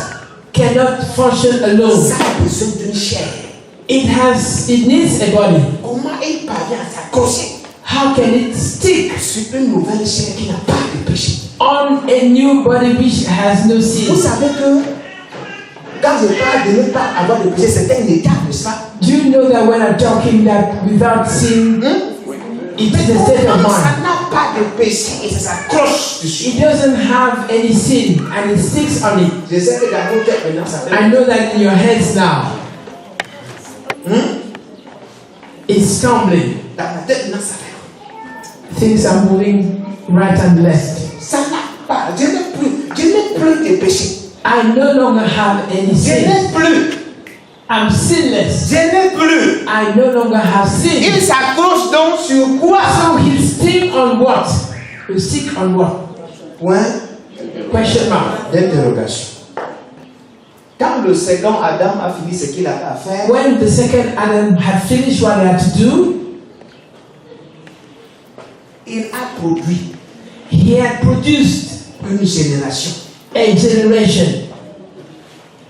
cannot function alone. Ça a besoin d'une chair. It needs a body. Comment il parvient à s'accrocher How can it stick sur une nouvelle chair qui n'a pas de péché? on a new body which has no Vous sin? savez que quand je parle de ne pas avoir de péché, c'est un état, n'est-ce pas? Do you know that when I'm talking that without sin, it is a state of Ça mind? n'a pas de péché et ça s'accroche dessus. It doesn't have any sin and it sticks on it. Je sais que dans vos têtes maintenant, ça fait. I know that in your heads now. It's stumbling. Dans ma tête maintenant, ça fait. Things are moving right and left. Ça n'a pas. Je n'ai plus de péché. I no longer have any Je sin. n'ai plus. I'm sinless. Je n'ai plus. I no longer have Il sin. s'accroche donc sur quoi? So he'll stick on what? He'll stick on what? Point Question mark. d'interrogation. Quand le second Adam a fini ce qu'il avait à faire, When the second Adam had finished what he had to do, il a produit he had produced une génération. a generation.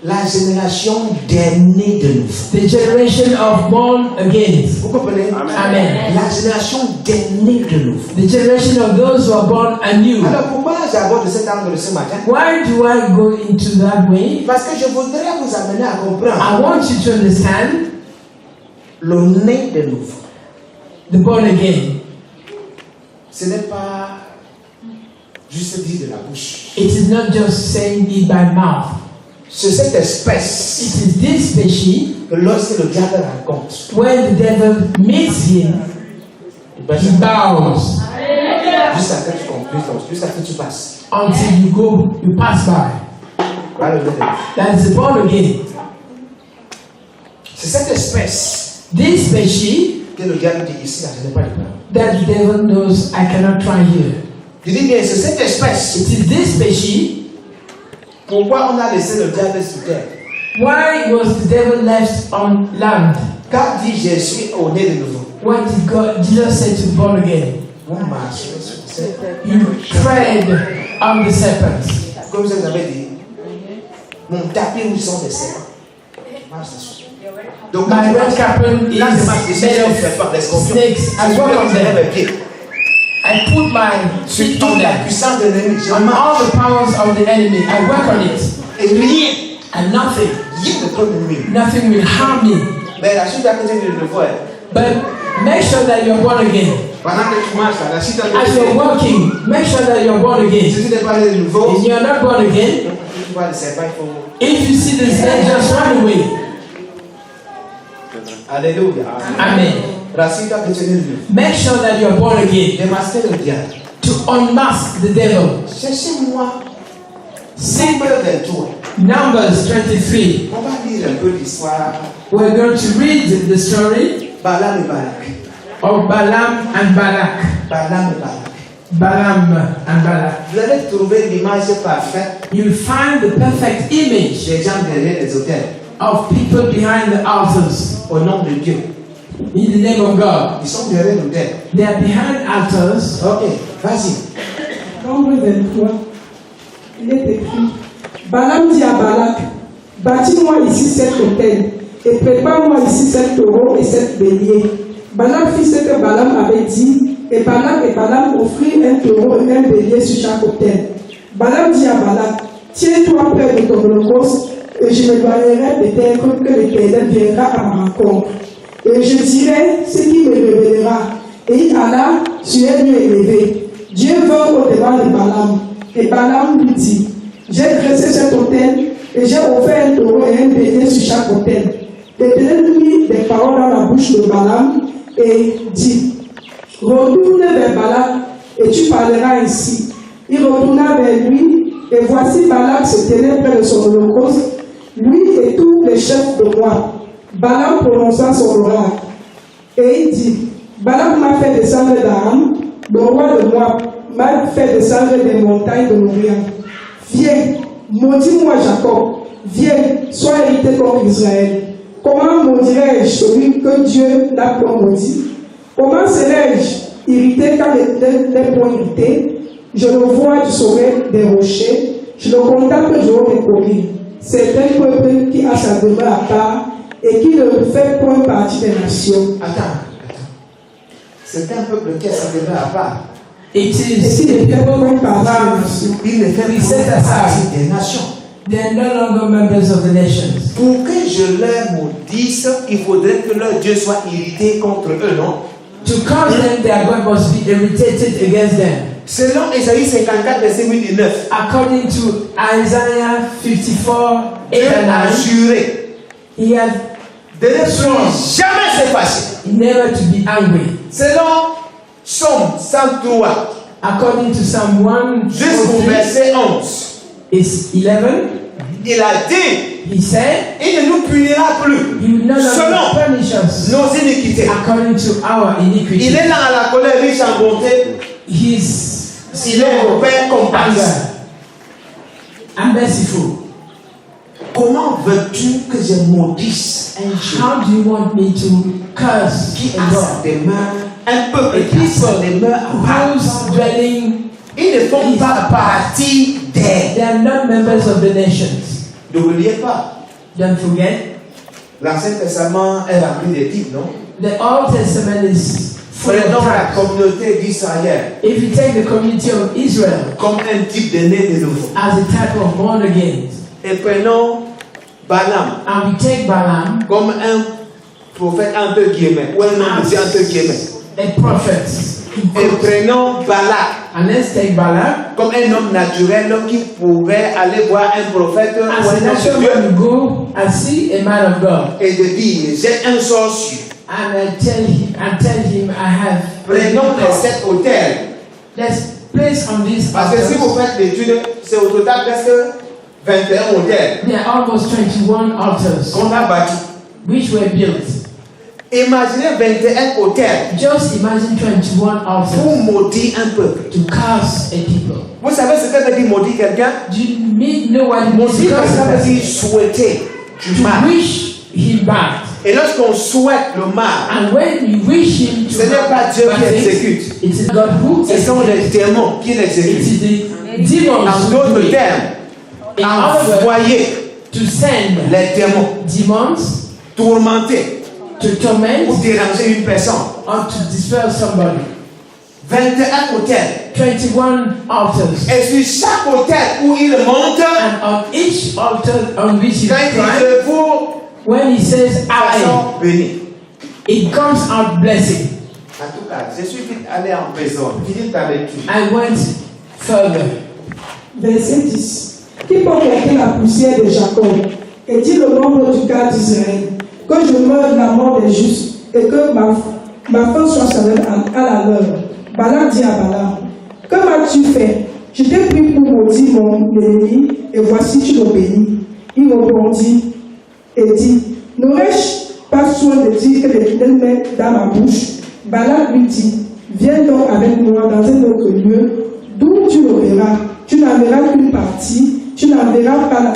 La génération des nés de nouveau. The generation of born again. Vous comprenez? Amen. La génération des nés de nouveau. The generation of those who are born anew. Alors pourquoi j'aborde cet angle ce matin? Why do I go into that way? Parce que je voudrais vous amener à comprendre I want you to understand le né de nouveau. the born again. Ce n'est pas juste dit de la bouche. It is not just saying it by mouth. C'est cette espèce It is this species que lorsque le diable rencontre, when the devil meets him, he bows jusqu'à ce que tu conclues, jusqu'à ce que tu passes. until you go, you pass by. Voilà le né de nouveau. That is the born again. C'est cette espèce This species que le diable dit ici, là, je n'ai pas de problème. that the devil knows I cannot try here. Je dis bien, c'est cette espèce. It is this species. Pourquoi on a laissé le diable sur terre? Why was the devil left on land? Quand dit Jésus au né de nouveau, What did Jesus say to the born again? Vous marchez sur le serpent. You tread on the serpents. Comme je vous avais dit, mon tapis où sont des serpents. Marche dessus. Donc, My red carpet is là, je marche dessus, made je of fais pas des scorpions. snakes. I walk on them. mes pieds. I put my Sur feet toute on la them. puissance de l'ennemi, je On marche. all the powers of the enemy. I work on it. Et rien, And nothing rien ne peut me nuire. will harm me. Mais la suite à côté de le voir, But make sure that you're born again. pendant que tu marches, la suite à As côté you're walking, make sure that you're born again. si tu n'es pas de nouveau, If you're not born again, tu vois le serpent, il faut. if you see the snake, just run away. Alléluia. Amen. La suite à côté de lui. Make sure that you're born again. Démasquer le diable. To unmask the devil. Cherchez-moi. See Nombre de toi. Numbers 23. On va lire un peu l'histoire. We're going to read the story Balaam et Balak. of Balaam and Balak. Balaam et Balak. Balaam and Balak. Vous allez trouver l'image parfaite You'll find the perfect image des gens derrière les hôtels. of people behind the altars Au nom de Dieu. in the name of God. Ils sont derrière l'hôtel. They are behind altars. Ok, vas-y. Nombre 23, il est écrit, Balaam dit à Balak, bâtis-moi ici cet autel et prépare-moi ici 7 taureaux et 7 béliers. Balak fit ce que Balaam avait dit et Balak et Balaam offrirent un taureau et un bélier sur chaque autel. Balaam dit à Balak, tiens-toi près de ton holocauste et je me doyerai peut-être que l'Éternel viendra à ma rencontre. Et je dirai ce qui me révélera. Et il alla sur un lieu élevé. Dieu vint au-devant de Balaam. Et Balaam lui dit, j'ai dressé cet autel et j'ai offert un taureau et un bélier sur chaque autel. L'Éternel mit des paroles dans la bouche de Balaam et dit, retourne vers Balak et tu parleras ainsi. Il retourna vers lui et voici Balak se tenait près de son holocauste, lui et tous les chefs de Moab. Balaam prononça son oracle et il dit, Balak m'a fait descendre d'Aram, le roi de Moab m'a fait descendre des montagnes de l'Orient. Viens, maudis-moi Jacob, viens, sois hérité comme Israël. Comment maudirais-je celui que Dieu n'a point maudit? Comment serais-je irrité quand l'Éternel n'est point irrité? Je le vois du sommet des rochers, je le contemple du haut des collines. C'est un peuple qui a sa demeure à part et qui ne fait point partie des nations. Attends. C'est un peuple qui a sa demeure à part. It Et is s'il ne the fait people point who partie des have, nations. Il ne fait set pas aside. partie des nations. they are no longer members of the nations. Pour que je leur maudisse, il faudrait que leur Dieu soit irrité contre eux, non? To cause them, their God must be irritated against them. Selon Ésaïe 54, verset 8 et 9, According to Isaiah 54, 8 Dieu and a 9, juré he has de ne plus jamais s'effacer. never to be angry. Selon Psaume 103, According to Psalm 1, jusqu'au verset 11, is 11, il a dit, he said, il ne nous punira plus he will no longer selon punish us nos iniquités. according to our Il iniquity. est dans la colère riche en bonté, He's il est au Père compatissant. anger and merciful. Comment veux-tu que je maudisse un Dieu How do you want me to curse qui a a sa God? demeure, un peuple A qui a sa people demeure à part? whose dwelling, Ils ne font pas partie des. they are not members of the nations. N'oubliez pas, Don't forget, l'Ancien Testament est rempli de types, non? the Old Testament is full of Prenons la types. communauté d'Israël If you take the community of Israel comme un type de né de nouveau. as a type of born again, Et prenons Balaam and we take Balaam comme un prophète entre guillemets, ou un homme de Dieu entre guillemets. a prophet, Et prenons Balak and let's take Balaam comme un homme naturel qui pourrait aller voir un prophète ou as a un homme de natural Dieu man to go and see a man of God, et de dire j'ai un sorcier. and I tell him I have. Prenons les 7 hôtels. Let's place on this Parce que si vous altar. faites l'étude, c'est au total presque 21 hôtels There are almost 21 altars qu'on a bâtis. which were built. Imaginez 21 hôtels Just imagine 21 altars pour maudire un peuple. to curse a people. Vous savez ce que veut dire maudire quelqu'un? Do you know what it means to Maudire curse a quelqu'un veut person? dire souhaiter du To mal. wish him bad. Et lorsqu'on souhaite le mal, And when you wish him to ce n'est pas Dieu qui bad things, exécute. it is God who Ce sont les démons qui It l'exécutent. is the demons En who d'autres do it. termes, In other words, envoyer to send les démons, demons tourmenter to ou torment déranger une personne. or to dispel somebody. 21 hôtels. 21 altars. Et sur chaque hôtel où il monte, And on each altar on which he quand il cried, dit je vous when he says I, façon béni. it comes out blessing. En tout cas, je suis vite allé en prison. Finis ta lecture. I went further. Verset 10. Qui peut compter la poussière de Jacob et dit le nombre du cas d'Israël, que je meure de la mort des justes et que ma fin soit seule à la leur. Balaam dit à Balaam, que m'as-tu fait? Je t'ai pris pour maudire mon ennemi et voici tu le bénis. Il répondit et dit, n'aurais-je pas soin de dire que l'Éternel met dans ma bouche? Balaam lui dit, viens donc avec moi dans un autre lieu d'où tu le verras. Tu n'en verras qu'une partie, tu n'en verras pas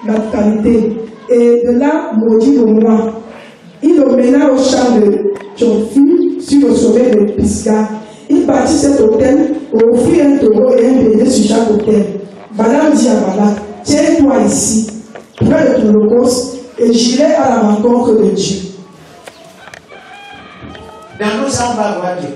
la totalité. Et de là, maudis-le-moi. Il le mena au champ de Tchonfi, sur le sommet de Pisgah. Il bâtit cet hôtel, offrit un taureau et un bélier sur chaque hôtel. Balaam dit à Balak, tiens-toi ici, près de ton holocauste, et j'irai à la rencontre de Dieu. Dans nos sangs, on va voir Dieu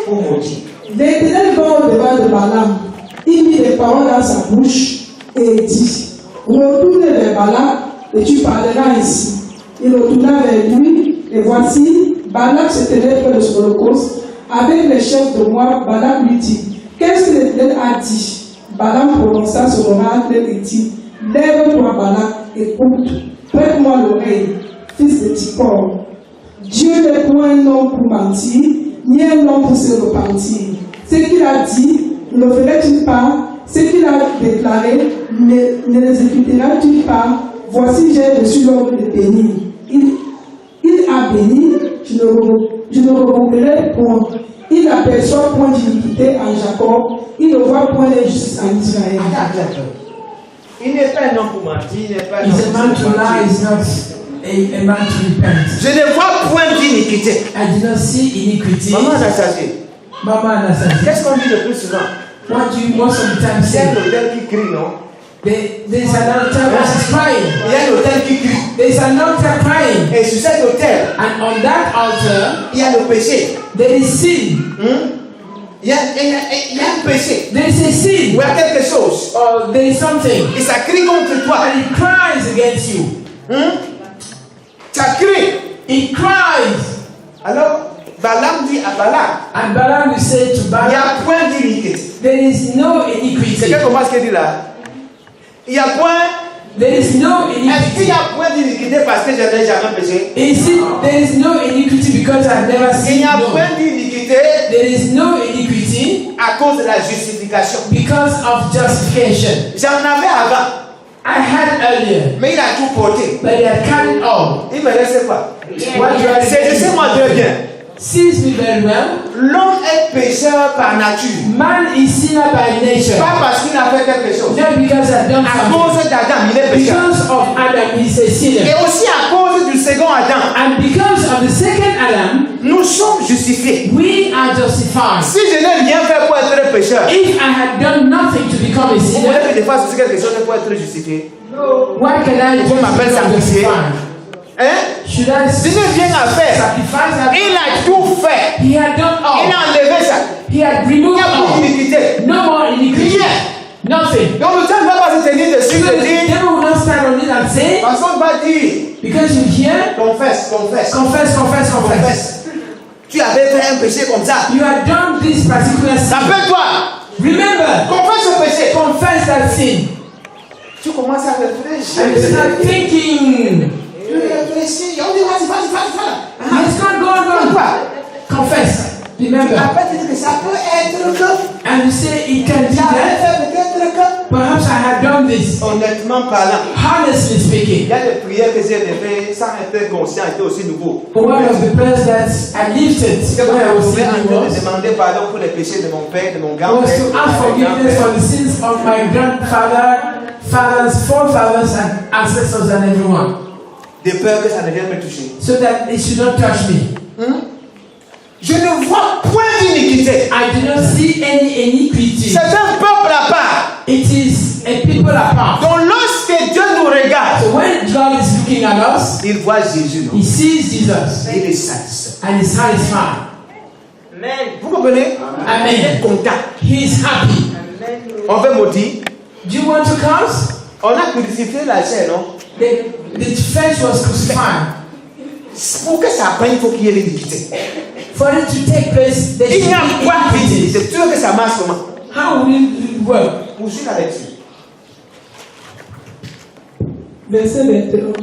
pour maudire. L'Éternel va au-devant de Balaam. Il mit des paroles dans sa bouche et dit, retourne vers Balak et tu parleras ici. Il retourna vers lui et voici, Balak se tenait près de son holocauste. Avec les chefs de Moab, Balak lui dit, qu'est-ce que l'Éternel a dit? Balaam prononça son oracle et dit, lève-toi Balak, écoute, prête-moi l'oreille, fils de Tippor. Dieu n'est point un homme pour mentir, ni un homme pour se repentir. Ce qu'il a dit, ne le ferait-il pas? Ce qu'il a déclaré, ne l'exécutera-t-il pas? Voici, j'ai reçu l'ordre de bénir. Il a béni, je ne reconnaîtrai point. Il n'aperçoit point d'iniquité en Jacob, il ne voit point d'injustice en Israël. Il n'est pas un homme pour mentir, il n'est pas un homme Is a man pour to lie, is not a man to repent. Je ne vois point d'iniquité. I did not see iniquity. Maman Anastasie, Mama Anastasia. qu'est-ce qu'on dit le plus souvent? What do you most of the time Il y a un say? hôtel qui crie, non? There's an altar that is Il crying. y a un hôtel qui crie. There's an altar crying. Et sur cet hôtel, And on that altar, il y a le péché. there is sin. Il y a un péché. There is a sin. Ou il y a quelque chose. Or there is something. Et ça crie contre toi. And it cries against you. Ça crie. It cries. Alors, Balaam dit à Balak, And Balaam will say to il n'y Balaam, a point d'iniquité. there is no iniquity. C'est quelque chose qu'il dit là. Il n'y a point. There is no Est-ce qu'il iniquity. y a point d'iniquité parce que je n'ai jamais péché? Is it there is no iniquity because I've never Il seen n'y a no. point d'iniquité There is no iniquity à cause de la justification. because of justification. J'en avais avant, I had earlier, mais il a tout porté. but they had carried all. Il me laissait pas. What you are Saisissez-moi très bien. sees me very well. L'homme est pécheur par nature. Man is sinner by nature. Pas parce qu'il a fait quelque chose. Not because I've done À something. cause d'Adam, il est pécheur. Because of Adam, he's a Et sinner. aussi à cause du second Adam, And because of the second Adam, nous sommes justifiés. we are justified. Si je n'ai rien fait pour être pécheur, If I had done nothing to become a vous sinner, voulez que je fasse aussi quelque chose pour être justifié? what can I do to Vous m'appelez become sacrifié. justified? Hein? Should I Je n'ai rien à faire. sacrifice that? Il a tout fait. He had done Il all. a enlevé ça. He had Il removed n'y a plus all. d'iniquité. No more iniquity. Rien. Nothing. Donc le temps ne va pas se tenir dessus So et the dire, devil will not stand on it and say, parce qu'on va dire, because you hear, confesse, confesse, confess, confess, confess. confesse. Tu avais fait un péché comme ça. You had done this particular sin. Rappelle-toi, Remember, confesse ce péché. confess that sin. Tu commences à And you réfléchir. start thinking, Tu réfléchis. On dit, vas-y. let's not go on. Quoi? Confess. Remember. Après, tu dis que ça peut être le cas. And you say it can be J'avais that. fait peut-être le cas. Perhaps I had done this. Honnêtement parlant, Honestly il speaking, y a des prières que j'ai levées sans être conscient, étaient aussi nouveau. one of the prayers that I lifted Quand when I was je singing en train de was demander pardon pour les péchés de mon père, de mon was grand-père, to de ask mon forgiveness for grand-père. the sins of my grandfather, fathers, forefathers, and ancestors, and everyone. de peur que ça ne vienne me toucher. so that it should not touch me. Je ne vois point d'iniquité. I do not see any iniquity. C'est un peuple à part. It is a people apart. Donc lorsque Dieu nous regarde, So when God is looking at us, il voit Jésus, non? he sees Jesus Il est satisfait. and is satisfied. Vous comprenez? Amen. Il est content. He is happy. On veut maudire. Do you want to curse? On a crucifié la chair, non? The flesh was crucified. Pour que ça prenne, il faut qu'il y ait l'iniquité. For it to take place, there Il should n'y a be pas iniquity. d'iniquité. C'est sûr que ça marche comment? How will it work? Poursuis la lecture. Verset 21.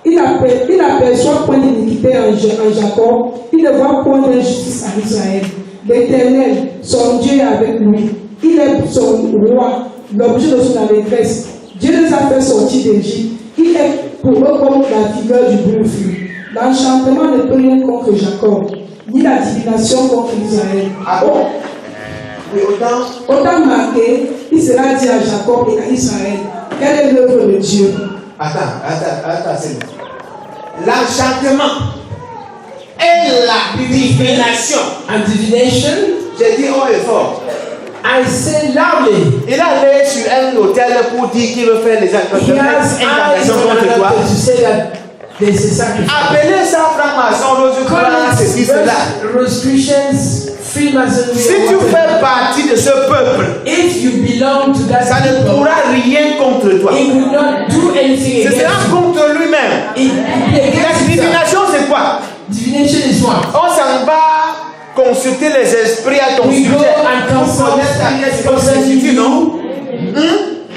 Il n'aperçoit point d'iniquité en Jacob, il ne voit point d'injustice en Israël. L'Éternel, son Dieu est avec lui. Il est son roi, l'objet de son allégresse. Dieu les a fait sortir d'Égypte. Il est pour eux comme la figure du buffle. L'enchantement ne peut rien contre Jacob, ni la divination contre Israël. Ah bon? Oui, Autant marqué, il sera dit à Jacob et à Israël, quelle est l'œuvre de Dieu? Attends, c'est bon. L'enchantement et la divination. And divination, J'ai dit haut et fort. I say loudly. Il a allé sur un hôtel pour dire qu'il veut faire les He has eyes incantations on contre toi. another to say that there's a sacrifice. Appelez ça franc-maçon, Rose, ceci, cela. Rosicrucians, Freemasonry. Si tu fais partie de ce peuple, If you belong to that ça ne people, pourra rien contre toi. it will not do anything Ce against sera you. contre lui-même. It will be La against himself. divination, c'est quoi? Divination is what? On s'en va consulter les esprits à ton We go sujet. and Pour consult connaître ta spirits question, concerning non? you.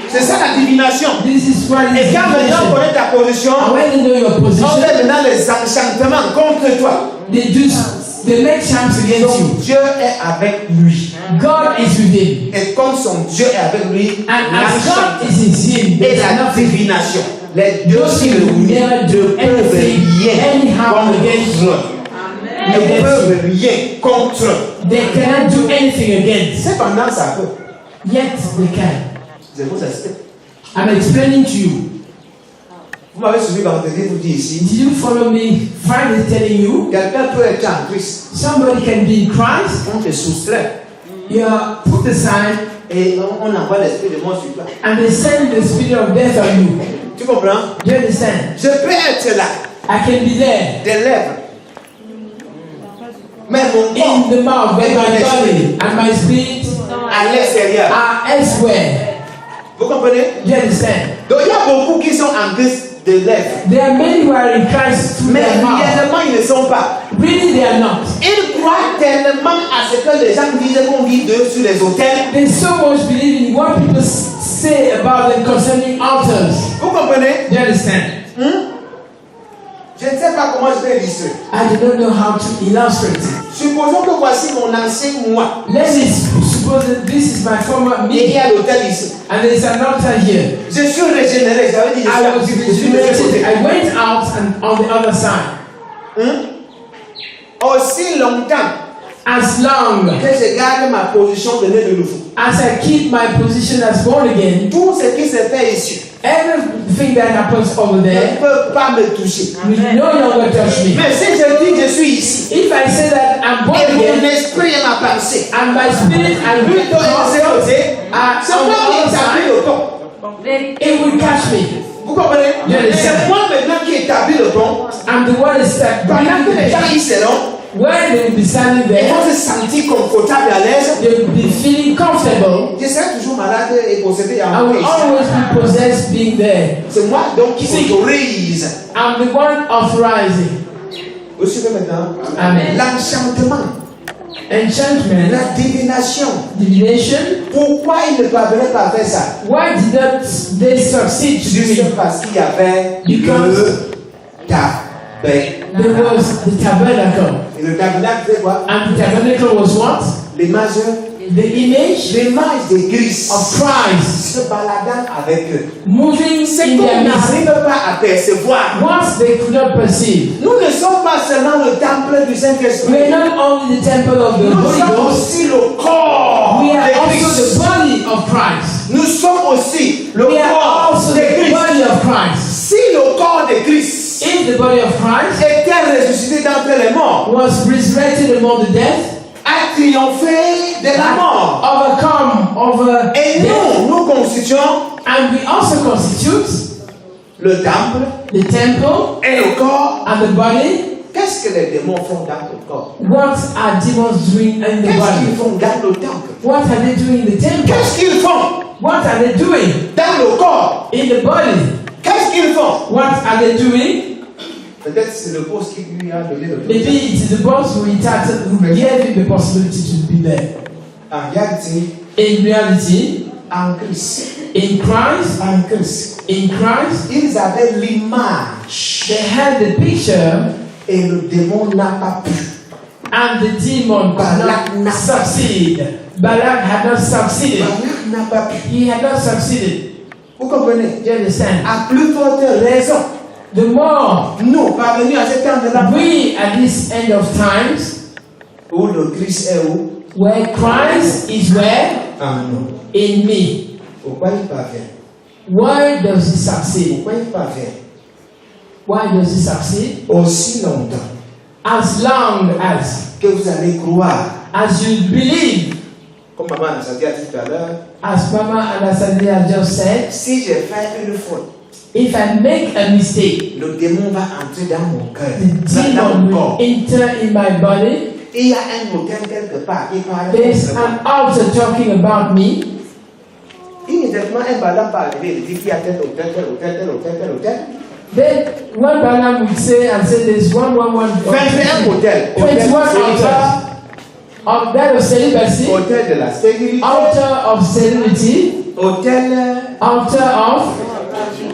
C'est ça la divination. This is what is Et quand maintenant on divination. connaît ta position, And when they know your on position, fait maintenant les enchantements contre toi. they make chants against you. Donc Dieu est avec lui. God is with him. Et comme son Dieu est avec lui, And as God l'enchantement is in him, et there is la nothing. divination, les deux Those qui who le will never ne do peuvent anything rien anyhow against you. contre. Ne peuvent rien contre. They cannot do anything against. Cependant, ça peut. Yet they can. Je vous explique. I'm explaining to you. Vous m'avez suivi vendredi, vous dites ici. Did you follow me? Friday telling you Quelqu'un peut être en Christ. somebody can be in Christ. On te soustrait. You are put aside Et on envoie l'esprit de mort sur toi. and they send the spirit of death on you. Tu comprends? Do you understand? Je peux être là, I can be there des lèvres. Mais mon in corps the mouth, but est my mon esprit body and my spirit à l'extérieur. are elsewhere. Vous comprenez? Do you understand? Donc il y a beaucoup qui sont en Christ de lèvres. There are many who are in Christ through Mais their mouth. réellement, ils ne sont pas. Really, they are not. Ils croient tellement à ce que les gens disent qu'on vit d'eux sur les hôtels. They so much believe in what people say about them concerning altars. Vous comprenez? Do you understand? Je ne sais pas comment je vais illustrer. I do not know how to illustrate it. Supposons que voici mon ancien moi. Let's suppose that this is my former Et il y me, a l'hôtel ici. and there is an altar here. Je suis régénéré. J'avais dit, I was je suis de ce regenerated. côté. I went out and on the other side. Aussi longtemps As long que je garde ma position de né de nouveau. as I keep my position as born again, Tout ce qui se fait ici everything that happens over ne there peut pas me toucher. will no longer touch me. Mais si je dis je suis ici, If I say that I'm born et mon again esprit et ma pensée, and my spirit and lui doit être osé, are c'est on moi the qui other établis side, le pont. it will catch me. Vous comprenez? Yes. C'est moi maintenant qui établis le pont. I'm the one that's Pendant que les gens y seront, when they will be standing ils there, vont se sentir confortables et à l'aise. they will be feeling comfortable. Je serai toujours malade et possédé I en will paix. always be possessed being there. C'est moi donc qui autorise. I'm the one authorizing. Vous suivez maintenant? Amen. L'enchantement, Enchantment, la divination. divination. Pourquoi ils ne parvenaient pas faire ça? Why did not they succeed to do Juste it? parce qu'il y avait Because le tabernacle. there was the tabernacle. Et le tabernacle, c'est quoi? And the tabernacle was what? L'image The image de Christ of Christ se baladant avec eux. moving C'est in qu'on their midst. n'arrive pas à percevoir. What they could not perceive. Nous ne sommes pas seulement le temple du We Saint-Esprit. are not only the temple of the Nous Holy sommes Ghost, aussi le corps we are de also the Christ. body of Christ. Nous sommes aussi le We are corps also de the Christ. body of Christ. Si le corps de Christ If if the body of Christ était ressuscité d'entre les morts, was resurrected among the dead, a triomphé de la mort. overcome over Et death, nous constituons and we also constitute le temple the temple et le corps. and the body. Qu'est-ce que les démons font dans le corps? What are demons doing in the Qu'est-ce qu'ils body? font dans le temple? What are they doing in the temple? Qu'est-ce qu'ils font What are they doing dans le corps? in the body? Qu'est-ce qu'ils font? What are they doing? Peut-être c'est le poste qui lui a donné le Maybe it is the boss who gave him the possibility to be there. En réalité, In reality, en Christ, in Christ, ils avaient l'image they had the picture, et le démon n'a pas pu. and the demon could not succeed. Balak had not succeeded. Balak n'a pas pu. He had not succeeded. Vous comprenez? Do you understand? À plus forte raison, The more nous, parvenus à cet temps de la we, at this end of times, où le Christ est où? where Christ is where? En nous. In me. Pourquoi il parvient? Why does he succeed? Pourquoi il parvient? Why does he succeed? Aussi longtemps As long as que vous allez croire, you believe, comme maman nous a dit tout à l'heure, as Mama Anastasia has just said, si j'ai fait une faute, if I make a mistake, le démon va entrer dans mon cœur, the dans demon mon will corps. enter in my body. Il y a un autel quelque part, il parle. There's an altar talking about me. Immédiatement, un ballon va arriver, il dit qu'il y a tel autel, tel autel, tel autel, tel autel. Then one Balaam would say and say there's 111 21 hôtels. 21 altars of that of celibacy, Hôtel de la stérilité, altar of sterility, hôtel altar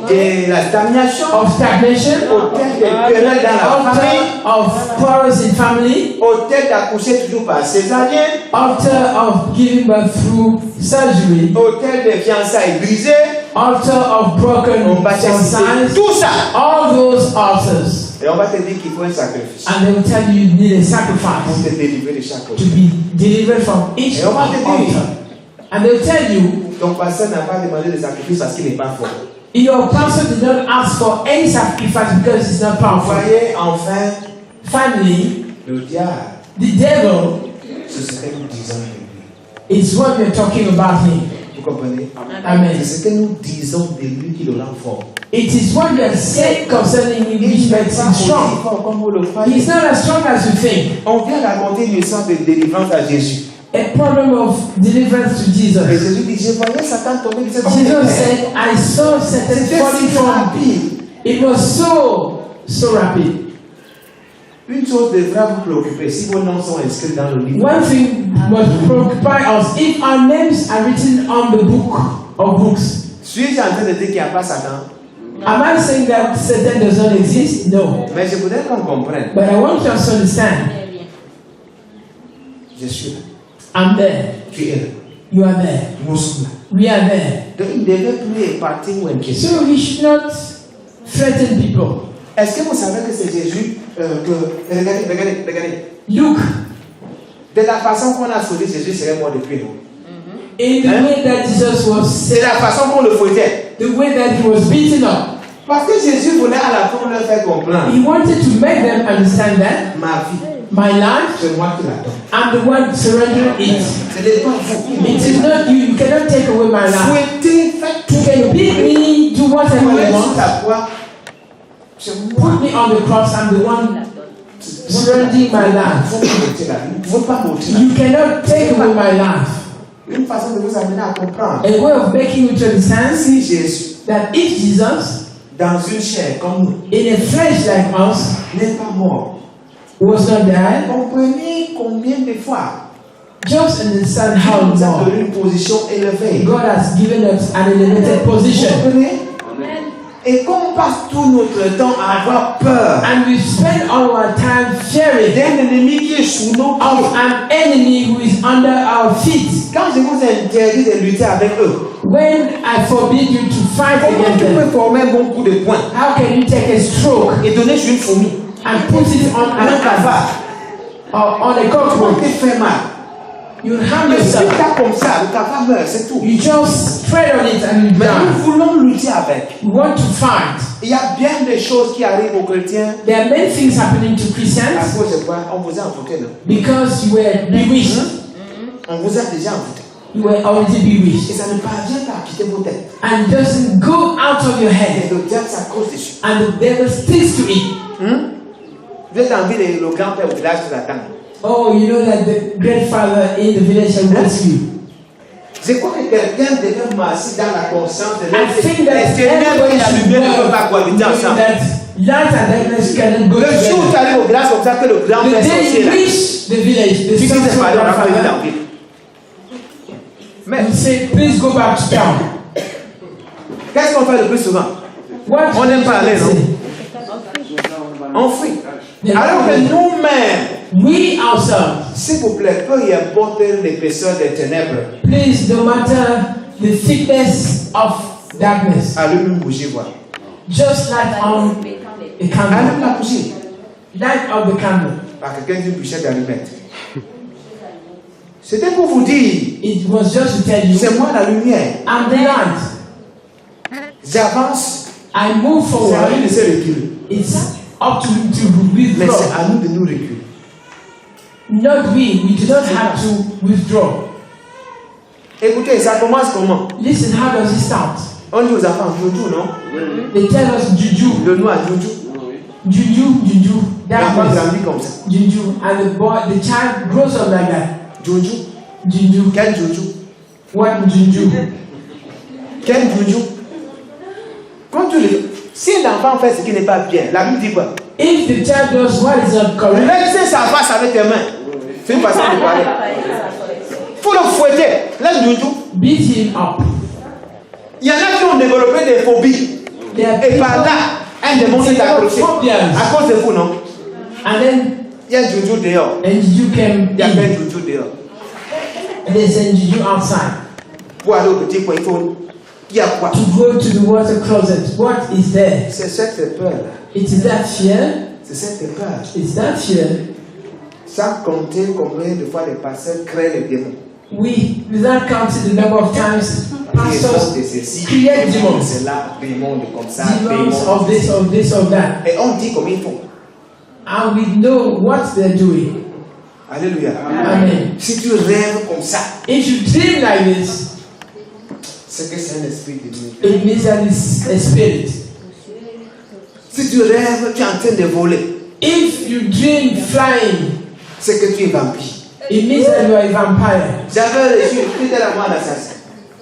de la stagnation, of stagnation, hôtel de querelle dans la famille, altar of quarrels in family, hôtel d'accoucher toujours par césarienne, altar of giving birth through surgery, hôtel de fiançailles brisées, altar of broken on va te citer fiançailles, tout ça. all those altars. Et on va te dire qu'il faut un sacrifice And they will tell you you need a pour sacrifice te délivrer de chaque to côté. be delivered from each Et on va te dire, altar. And they will tell you, ton pasteur n'a pas demandé de sacrifice parce qu'il n'est pas fort. your pastor did not ask for any sacrifice because it's not Vous powerful. voyez, enfin, Finally, le diable, the devil c'est ce que nous disons de lui. is what we're talking about here. Vous comprenez? Amen. C'est ce que nous disons de lui qui le rend fort. It is what we are saying concerning him which Il n'est makes pas him aussi strong. fort comme vous le croyez. He's not as strong as you think. On vient raconter une histoire de délivrance à Jésus. A problem of deliverance to Et Jesus. Jésus dit, je voyais Satan tomber de cette Jesus said, I saw Satan C'était falling si from. rapide. It was so rapid. Une chose devra vous préoccuper si vos noms sont inscrits dans le livre. One thing must preoccupy us if our names are written on the book of books. Suis-je en train de dire qu'il n'y a pas Satan? Am I saying that Satan does not exist? No. Mais je voudrais qu'on comprenne. But I want us to understand. Je suis là. I'm there. Tu es là. You are there. Nous sommes là. We are there. Donc il ne devait plus partir ou inquiéter. So we should not threaten people. Est-ce que vous savez que c'est Jésus regardez. Look, De la façon qu'on a sauvé Jésus serait mort depuis nous. in the way that Jesus was, C'est la façon qu'on le fouettait. the way that he was beaten up, Parce que Jésus voulait à la fin leur faire comprendre. he wanted to make them understand that Ma vie, my life, c'est moi qui la donne. I'm the one surrendering it. Ce n'est pas vous. It is not you. You cannot take away my life. Fouettez, faites tout. You can beat me, do whatever Fouettez you sur want. la croix. C'est moi. Put me on the cross. I'm the one surrendering my life. Vous ne pouvez pas m'ôter la vie. You cannot take away my life. Une façon de vous amener à comprendre. A way of making you to understand Si Jésus, that if Jesus, dans une chair comme nous, in a flesh like us, n'est pas mort, was not dead, comprenez combien de fois just understand il how nous a long donné une position élevée. God has given us an elevated Vous position. comprenez? Et qu'on passe tout notre temps à avoir peur And we spend all our time fearing d'un ennemi qui est sous nos pieds. of an enemy who is under our feet. Quand je vous interdis de lutter avec eux, When I forbid you to fight comment against tu them, peux former un bon coup de poing how can you take a stroke et donner sur une fourmi, and put it on un an ant cavard? or on a Comment cockroach te fait mal? You harm Mais si tu yourself. as comme ça, le cafard meurt, c'est tout. You just tread on it and you Mais die. nous voulons lutter avec. We want to fight. Il y a bien des choses qui arrivent aux chrétiens. There are many things happening to À Christians cause de quoi? On vous a envoûté, non? because you were bewitched. On vous a déjà envoûté. You were already Et bewitched. ça ne parvient pas à quitter vos têtes. And it doesn't go out of your Et head. le diable s'accroche dessus. And the devil sticks to it. Vous êtes en ville et le grand-père au village vous attend. Oh, you know that the grandfather in the village shall bless you. Je crois que quelqu'un devait marcher dans la conscience de I think that les ténèbres et la everybody should lumière ne peuvent work pas cohabiter knowing ensemble. that light and darkness cannot go Le jour où tu together. arrives au village comme ça que le The grand-père day sorcier you là, reach the village, the tu son dis of c'est pas dans la grandfather ville. Mais will say, please go back to town. qu'est-ce qu'on fait le plus souvent? What On n'aime pas aller, non? say? On fuit. Alors que nous-mêmes, We ourselves, s'il vous plaît, peu importe l'épaisseur des ténèbres, please, no matter the thickness of darkness, allume une bougie, voir. just light on a candle. Allume la bougie. Light up the candle. Par quelqu'un dit bouchée d'allumette. C'était pour vous dire, It was just to tell you, c'est moi la lumière. I'm the light. J'avance, I move c'est à forward. lui de se reculer. It's up to you to Mais c'est withdraw. à nous de nous reculer. Not we do not have to withdraw. Écoutez, ça commence comment? Listen, how does it start? On dit aux enfants, Joujou, non? They tell us juju, Le noir, Joujou. juju, L'enfant darkness, grandit comme ça. juju, and the child grows up like that. Joujou. Juju, Quel Joujou? what juju? Quel Joujou? Quand tu le... Si l'enfant fait ce qui n'est pas bien, la Bible dit quoi? If the child does what is not correct, Laissez sa face avec tes mains. C'est une façon de parler. Faut le fouetter. Laisse Joujou. beat him up. Il y en a qui ont développé des phobies. There are Et par là, un démon s'est accroché. À cause de vous, non? And then Il y a Joujou dehors. and juju came Il y a in. plein Joujou dehors. And they send juju outside Pour aller au petit coin, il faut. Il y a quoi? to go to the water closet. What is there? C'est cette peur-là. It is that fear. C'est cette peur. It's that fear. Sans compter combien de fois les pasteurs créent les démons. Without counting the number of times pastors de ceci, create démons de demons, cela, démons de comme ça, demons démons of this, of this, of that, Et on dit comme il faut. and we know what they're doing. Alléluia. Amen. Si tu rêves comme ça, If you dream like this, c'est que c'est un esprit de Dieu. it means that it's a spirit. Si tu rêves, tu es en train de voler, If you dream flying, c'est que tu es vampire. it means that you are a vampire. J'avais reçu, fidèle à moi l'assassin.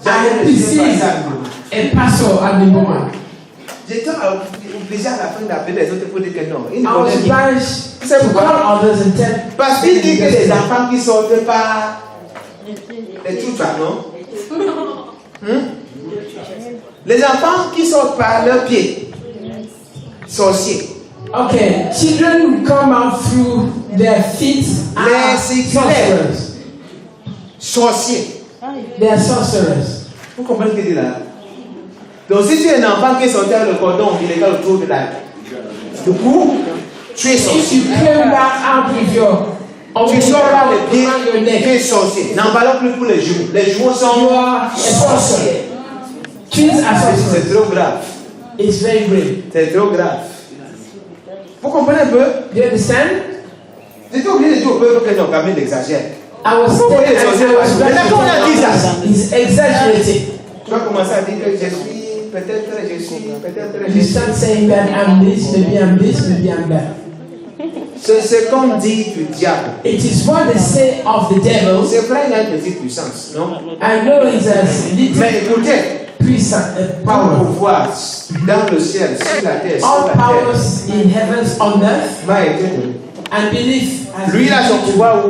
J'avais reçu un passage. A pastor at the moment. J'étais obligé à la fin d'appeler les autres pour dire que non. Il I ne was connaît rien. obliged C'est to pourquoi? call others and tell. Parce qu'il dit que les enfants qui sortent par les trucs là, non? Les enfants qui sortent par leurs pieds, sorciers. Okay, children come out through their feet are sorcerers. Sorciers. They are sorcerers. Vous comprenez ce qu'il dit là? Donc si tu es un enfant qui est sorti avec le cordon ombilical autour de du cou, tu es If sorcier. you came back out with your Tu sors par les pieds, around your tu neck, es sorcier. N'en parlons plus pour les jumeaux. Les jumeaux sont you are a sorcerer. Twins are C'est sorcerers. trop grave. It's very grave. C'est trop grave. Vous comprenez un peu? Do you understand? J'étais obligé de dire au peuple que non, quand même, il exagère. I was Vous voyez les sorciers telling partout. Mais quand on a dit ça, He's exaggerating. tu vas commencer à dire que je suis, peut-être je suis, peut-être je You suis. start saying that I'm this, maybe I'm this, maybe I'm that. C'est ce qu'on dit du diable. It is what they say of the devil. C'est vrai, il a une petite puissance, non? I know it's a little Mais écoutez, puissant tout power. pouvoir dans le ciel, sur la terre, sur All la terre, powers in heavens on earth m'a été donné. and belief. has Lui, il a son been given. pouvoir où?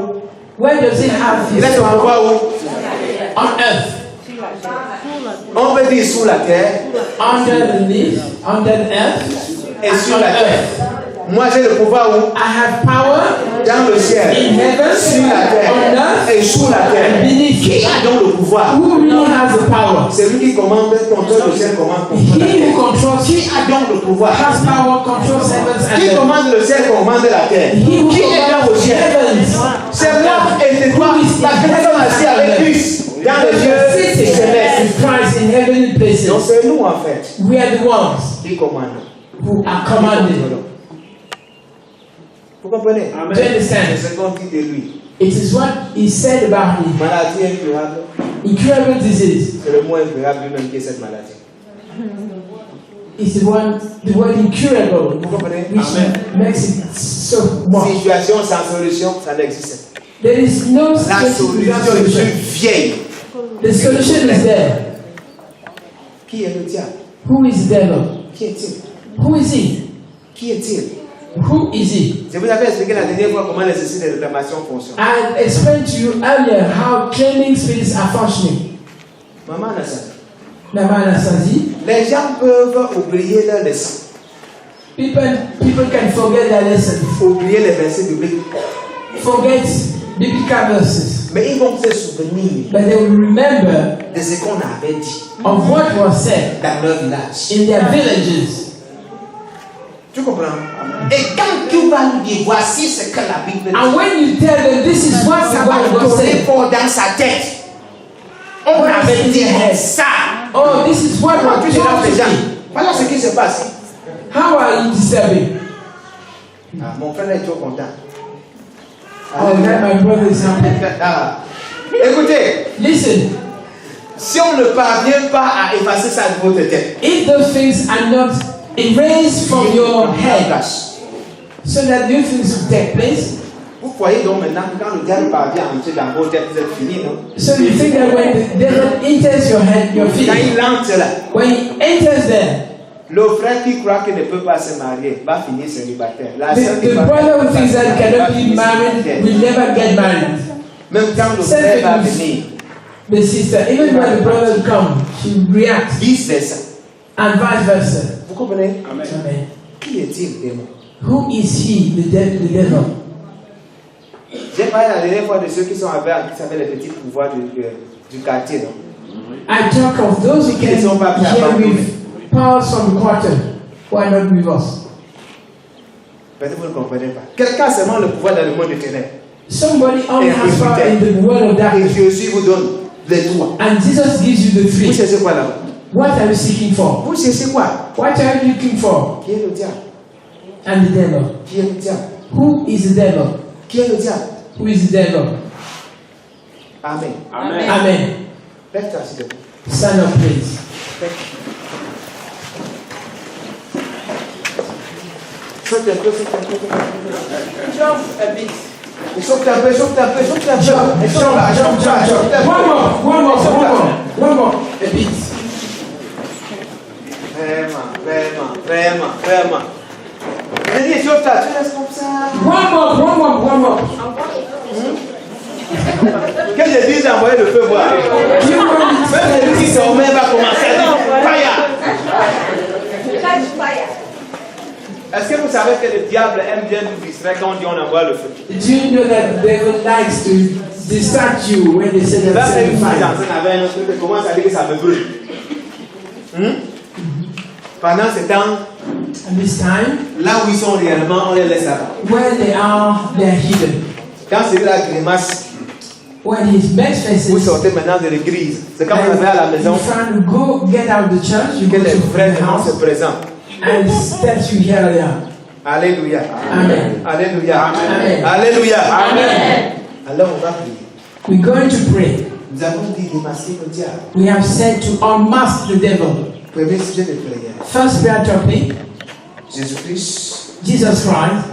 Where does he have Il a his son power? pouvoir où? On earth, On peut dire sous la terre underneath, under the earth, et and sur on la terre. earth. Moi, j'ai le pouvoir où? I have power Dans le ciel, in heaven, sur la on terre earth, et sous la and terre. beneath. Qui a donc le pouvoir? Who really has the power? C'est lui qui commande, contrôle le ciel, commande, contrôle la He who terre. controls, Qui a donc le pouvoir? has power, controls heavens and Qui earth. commande le ciel, commande la terre. He who Qui est dans controls le ciel? heavens. C'est moi et Pourquoi? Parce que nous sommes assis avec Christ dans les lieux célestes. with Christ in heavenly places. Donc c'est nous en fait We are the ones qui commandons. who are commanded. Vous comprenez? Do you understand? C'est ce qu'on dit de lui. It is what he said about him. Maladie incurable. Incurable disease C'est le mot incurable lui-même qui est cette maladie. is the word incurable, Vous comprenez? which makes it so much. Situation sans solution, ça n'existe pas. There is no La situation without solution est solution. plus vieille. The solution is there. Qui est le diable? Who is the devil? Qui est-il? Who is he? Qui est-il? Who is he? Je vous avais expliqué la dernière fois comment les systèmes de réclamation fonctionnent. I explained to you earlier how claiming spirits are functioning. Maman Nassasi. Namana Sazi. Les gens peuvent oublier leur leçon, People can forget their lessons, oublier les versets bibliques, forget biblical verses, mais ils vont se souvenir but they will remember de ce qu'on avait dit of what was said dans leur village. in their villages. Tu comprends? Et quand tu vas lui dire voici ce que la Bible dit, And when you tell them this is what ça the va Bible donner said, fort dans sa tête. On What avait is dit in your head? ça. oh, this is what Comment tu was déranges told les to gens? me. Voilà ce qui se passe. How are you disturbing? Ah, mon frère est trop content. Oh, that my brother is happy. Ah. Écoutez, Listen, si on ne parvient pas à effacer ça de votre tête, if those things are not erased from your head, so that new things will take place, vous voyez donc maintenant que quand le diable parvient à entrer dans vos têtes, vous êtes fini, non? so you think that when the devil enters your head, you're Quand finished. il entre là, When he enters there, le frère qui croit qu'il ne peut pas se marier va finir célibataire. La sœur qui the va brother who thinks that va cannot be finir married célibataire. will never get married. Même quand le Same frère thing va with venir, the sister, even when the brother will come, she reacts, vice versa. and vice versa. Vous comprenez? Amen. Qui est-il, démon? Who is he, the devil? J'ai parlé la dernière fois de ceux qui sont avec, qui savaient les petits pouvoirs du quartier, non? I talk of those who can hear with powers from the quarter who are not with us. Peut-être que vous ne comprenez pas. Quelqu'un a seulement le pouvoir dans le monde du ténèbres. Somebody only has power in the world of Et darkness, Jésus vous donne les droits. and Jesus gives you the Vous free. cherchez quoi là? What are you seeking for? Vous cherchez quoi? What are you looking for? Qui est le diable? And the devil. Qui est le diable? Who is the devil? Qui est le diable? Who is the devil? Amen. Amen. Lève-toi, s'il te plaît. Stand up, please. Saute un peu, saute un peu, saute un peu. Jump a bit. Et saute un peu, saute un peu, saute un peu. Jump, Et jump, saute là, jump, saute là, jump, saute un jump. peu. One more, a bit. Vraiment. Je dis, saute là, tu restes comme ça. One more. Que je dise envoyer le feu voir. You want it? Même celui qui dormait va commencer à dire, fire. Est-ce que vous savez que le diable aime bien nous distraire quand on dit on envoie le feu? Do you know that the devil likes to distract you when they say Il va that faire une mise fire? en scène avec un autre truc et commence à dire que ça me brûle. Pendant ce temps, And this time, là où ils sont réellement, on les laisse là-bas. where they are hidden. Quand celui-là grimace, When he makes faces, vous sortez maintenant de l'église. C'est quand vous and arrivez à la maison you try to go get out of the church, you que go les to vrais the démons se house, présentent. and steps you here they are. Alléluia. Amen. Alléluia. Amen. Alléluia. Amen. Alors on va prier. We're going to pray. Nous avons dit démasquer le diable. We have said to unmask the devil. Premier sujet de prière. First prayer topic, Jésus-Christ, Jesus Christ.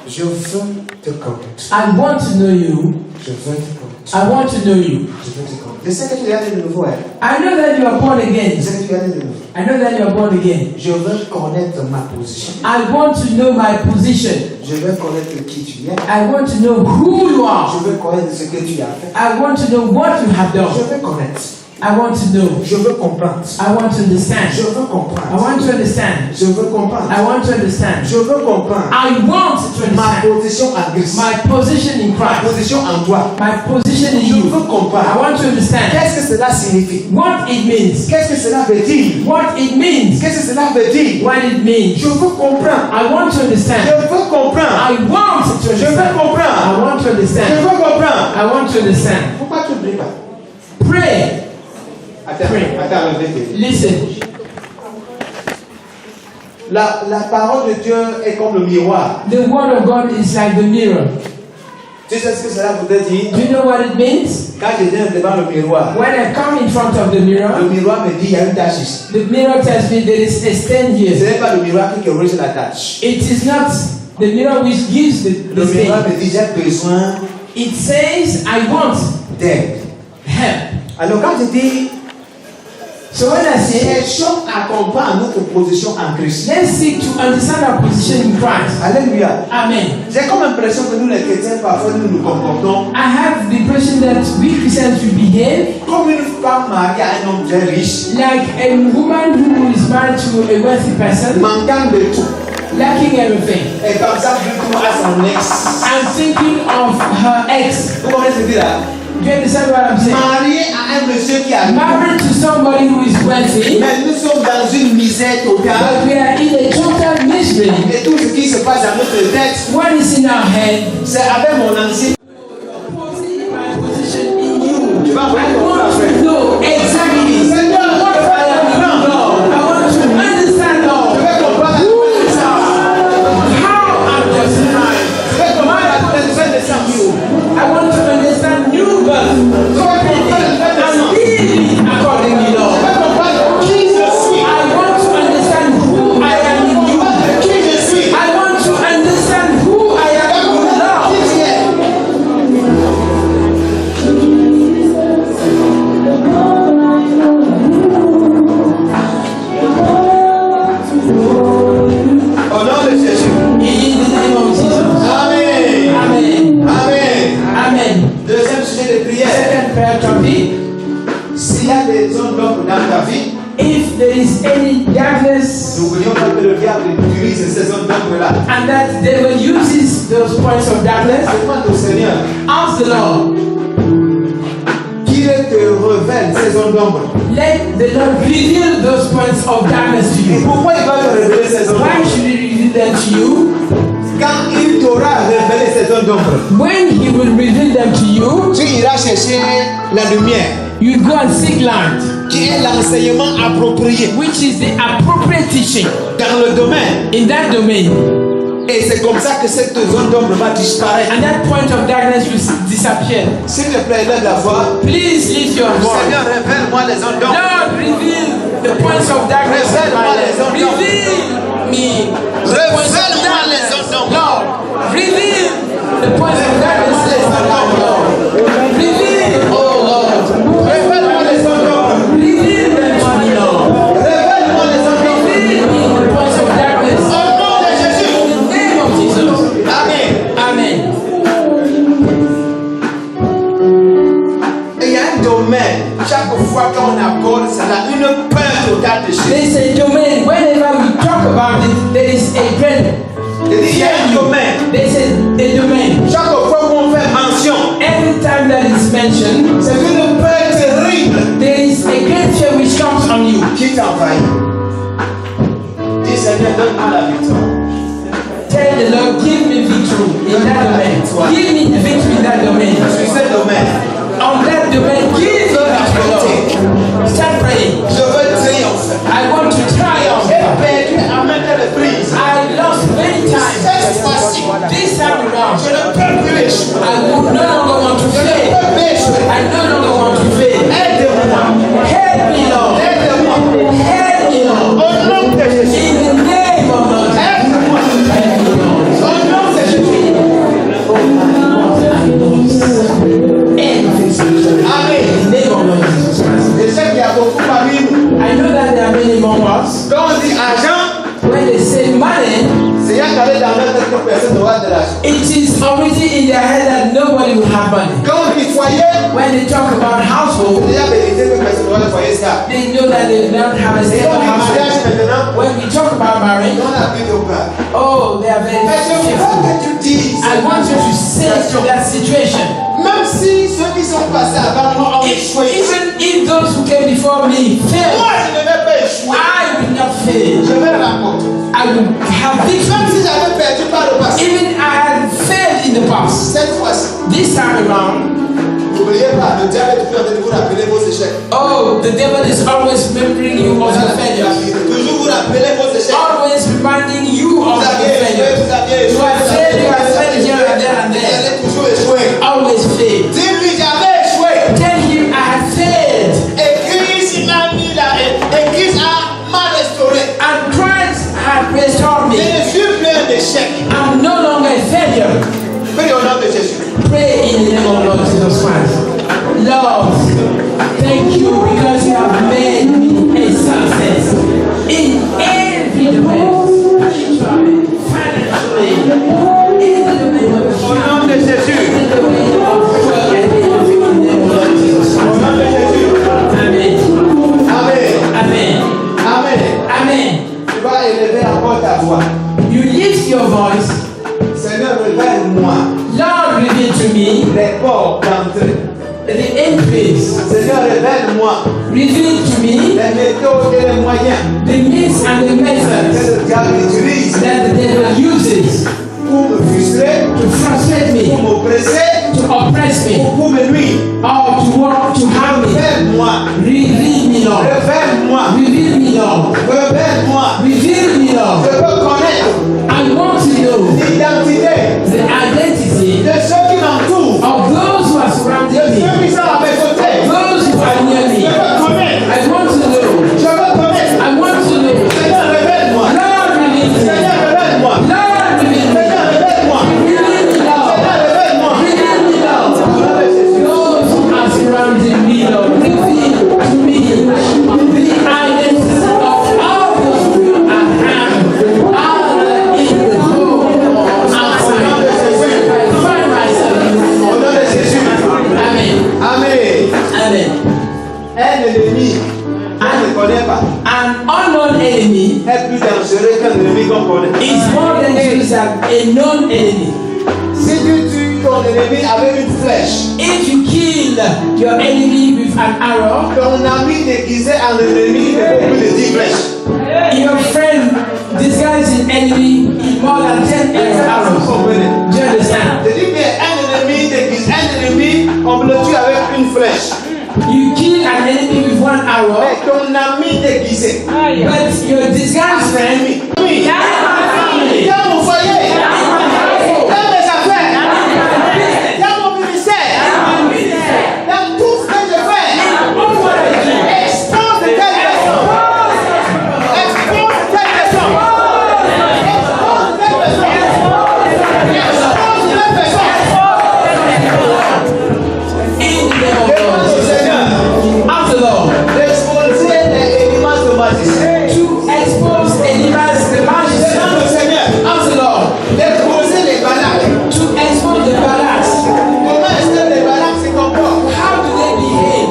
je veux te connaître. I want to know you. Je veux te connaître. I want to know you. Je veux te connaître. Je sais que tu es né de nouveau. Hein? I know that you are born again. Je sais que tu es né de nouveau. I know that you are born again. Je veux connaître ma position. I want to know my position. Je veux connaître qui tu es. I want to know who you are. Je veux connaître ce que tu as fait. I want to know what you have Je done. veux connaître. I want to know. Je veux comprendre. I want to understand. Je veux I comprendre. want to understand. Je veux comprendre. I want to understand. Je veux comprendre. I want to Ma understand position en Christ. my position in Ma Christ. position en toi. My position in Je you. veux I comprendre. want to understand Qu'est-ce que cela signifie? what it means. Qu'est-ce que cela veut dire? What it means. Qu'est-ce que cela veut dire? What it means. Je veux comprendre. I want to Je understand. veux comprendre. I want to Je veux understand. comprendre. I want to Je understand. veux comprendre. comprendre. I want to understand. Pourquoi tu ne pries pas? Pray. Attends, Listen. La parole de Dieu est comme le miroir. The word of God is like the mirror. Tu sais ce que cela voudrait dire? Do you know what it means? Quand je viens devant le miroir, When I come in front of the mirror, le miroir me dit il y a une tache ici. the mirror tells me there is a stain Ce here. n'est pas le miroir qui corrige la tache. It is not the mirror which gives Le the miroir stain. me dit j'ai besoin It says, I want d'aide. help. Alors quand je dis So when I say, cherchons à comprendre notre position en Christ. let's seek to understand our position in Christ. Alléluia. Amen. J'ai comme l'impression que nous les chrétiens parfois nous nous comportons I have the impression that we Christians will behave comme une femme mariée à un homme très riche, like a woman who is married to a wealthy person, manquant de tout. lacking everything, Et comme ça, du coup, à son ex. and thinking of her ex. Vous comprenez ce que je dis là? Do you understand what I'm saying? Mariée à un monsieur qui a Married to somebody who is wealthy, mais nous sommes dans une misère totale. but we are in a total misery. Et tout ce qui se passe dans notre tête, What is in our head? c'est avec mon ancien. My position in you. Tu vas voir I comment want faire. to know exactly Seigneur, what I am in, Lord. I want to understand, je Lord, vais comprendre who is how I'm just je vais comprendre la nouvelle naissance. I want to understand new birth. And live accordingly, Je Lord. vais comprendre qui je suis. I want to understand who I am in you. Qui je suis. I want to understand who I am in you, Lord. Qui tu es. Au nom de Jésus. In the name of Jesus. Amen. Amen. Amen. Amen. Deuxième sujet de prière. Second prayer topic. S'il y a des zones d'ombre dans ta vie, If there is any darkness n'oublions pas que le diable utilise ces zones d'ombre-là. and that devil uses those points of darkness, Demande au Seigneur ask the Lord. qu'il te révèle ces zones d'ombre. Let the Lord reveal those points of darkness to Et you. pourquoi il va te révéler ces zones Why d'ombre? should he reveal them to you? Quand il t'aura révélé ces zones d'ombre, When he will reveal them to you, tu iras chercher la lumière, you go and seek light, qui est l'enseignement approprié which is the appropriate teaching dans le domaine. in that domain. Et c'est comme ça que cette zone d'ombre va disparaître. And that point of darkness will disappear. S'il te plaît, lève la voix. Please lift your voice. Seigneur, révèle-moi les zones d'ombre. Lord, reveal the points of darkness in my life. Reveal me. the points of Révèle-moi les darkness. zones d'ombre. Lord, reveal the points of darkness in my life, Lord. Reveal, oh Lord. Révèle-moi les zones d'ombre. Reveal them to me, Lord. Révèle-moi les zones d'ombre. Reveal me the points of darkness. Au nom de Jésus. In the name of Jesus. Amen. Amen. Et il y a un domaine, chaque fois qu'on aborde cela, une peur totale de There Jésus. is a domain, whenever we talk about it, there is a great Il y a un domaine, there is a domain. chaque fois qu'on fait mention, Every time that is mentioned, c'est une peur terrible there is a great fear which comes on you. qui t'envahit. Dis Seigneur, donne-moi la victoire. Tell the Lord, give me victory in that domain. Give me the victory in that domain. Sur ce domaine, On that domain, give me victory, Lord. Start praying. je veux triompher. I want to triumph. J'ai perdu à maintes reprises. I lost many times. Cette fois-ci, This time around, je ne peux plus échouer. I would no longer want to Je ne fail. peux plus échouer. I no longer want to fail. Aide-moi. Help me, Lord. Aide-moi. Help me, Lord. Au nom de Jésus. In the name of Lord. Aide-moi. Help me, Lord. Au nom de Jésus. Amen. In the name of Lord Jesus Christ. Je sais qu'il y a beaucoup parmi nous. I know that there are many among us. Quand on dit argent, When they say money, c'est à d'aller dans notre que personne n'aura de l'argent. it is already in their head that nobody will have money. Quand on dit foyer, When they talk about household, c'est déjà vérité que personne n'aura de foyer stable. they know that they don't have a Et stable quand on dit household. mariage maintenant, When we talk about marriage, on a plus de peur. oh, they are very Mais je veux fearful. que tu dises, I want you to say to that situation, même si ceux qui sont passés avant moi ont échoué, even if those who came before me fail, moi je ne vais pas échouer. I will not fail. Je vais remporter. I will have victory. Même si j'avais perdu par le passé, Even I had failed in the past. cette fois-ci, this time around, n'oubliez pas, le diable est toujours en train de vous rappeler vos échecs. oh, the devil is always remembering you of your failures. Toujours vous rappeler vos échecs. Always reminding you of Vous your avez échoué, failures. vous avez You échoué. have failed, you have failed here and there and Vous there. allez toujours échouer. Always fail. Dis-lui, j'avais échoué. Tell him I have failed. Et Christ m'a mis là, et Christ m'a restauré. And Christ has restored Je me. ne suis plus un échec. I'm no longer a failure. Prie au nom de Jésus. Pray in the name of Lord Jesus Christ. Lord, thank you because you have made me a success in every domain, spiritually, financially, in the domain of Au nom de Jésus. in the domain of work and everything in the name of Lord Jesus Au nom de Christ. Jésus. Amen. Amen. Amen. Amen. Amen. Tu vas élever encore ta voix. You lift your voice. Seigneur, révèle-moi Lord, reveal to me les portes d'entrée. the entries. Seigneur, révèle-moi Reveal to me les méthodes et les moyens the means and the que methods le diable utilise that the devil uses pour me frustrer, to frustrate me, pour m'oppresser, to oppress me, pour me nuire. or to want to harm me. Révèle-moi, Reveal me, Lord. révèle-moi, Reveal me, Lord. révèle-moi. Reveal me, Je Lord. veux connaître I want to know l'identité the identity de ceux qui m'entourent, of those who are de surrounding ceux me, qui sont à mes côtés. those who are near Je me. veux connaître, I want to know. je veux connaître. I want to know. Seigneur, révèle-moi. Lord, reveal to me. Seigneur, révèle-moi. Lord, reveal me. Seigneur, révèle-moi. Reveal me, Lord. Seigneur, révèle-moi. Reveal me, Lord. Au nom de Jésus. Those who are surrounding me, Lord, reveal to me the identity of all those who are around, either in the home or outside. I find myself in Au nom de Jésus. Amen. Amen. Amen. Un ennemi qu'on ne connaît pas An unknown enemy est plus dangereux qu'un ennemi qu'on connaît. is more dangerous than a known enemy. Si tu tues ton ennemi avec une flèche, If you kill your enemy with an arrow, ton ami déguisé en ennemi ne peut plus de 10 flèches. your friend disguised in enemy is more than 10 arrows. Vous comprenez? Do you understand? Je dis bien un ennemi déguisé, un ennemi, on peut le tuer avec une flèche. You kill an enemy with one arrow, Mais ton ami déguisé, but your disguised friend ennemi, oui, family, dans mon foyer, dans mes affaires, dans mon ministère, dans tout ce que je fais, expose de telle personne. Expose de telle personne. Expose de telle personne. Expose de telle personne. in the name of Demande au God. Seigneur Ask the Lord d'exposer les éléments de magicien. to expose enemies, the magician. Demande au Seigneur Ask the Lord d'exposer les balacs. to expose the balanced. Comment est-ce que les balacs se comportent? How do they behave?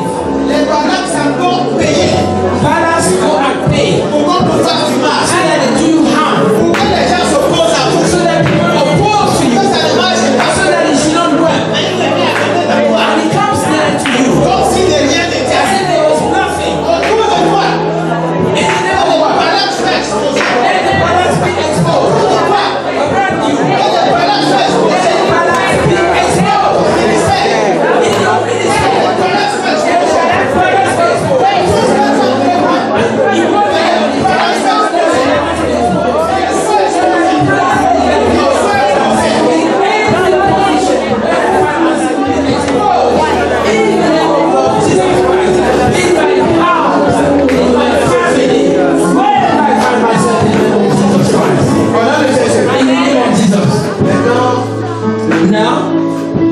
Les balacs sont payés Balance go and pay. pour qu'on nous fasse du mal. So that they do you harm. Pour que les gens s'opposent à vous. So that people oppose to you. Que ça ne marche pas. So that it should not work. Mais il est mis à côté de toi. And it comes there to you. Comme si de rien n'était. As if there was nothing. Autour de toi, And it never les worked. balacs sont exposés. Let the balance be exposed. Around you. Les balacs sont Let exposés. the balance be exposed. Ministère. In your ministry. Les balacs sont Let exposés. the balance be exposed. Tout ce que ça ne fait pas. In what way? Les balacs sont exposés. Au nom de Jésus. Maintenant, Now,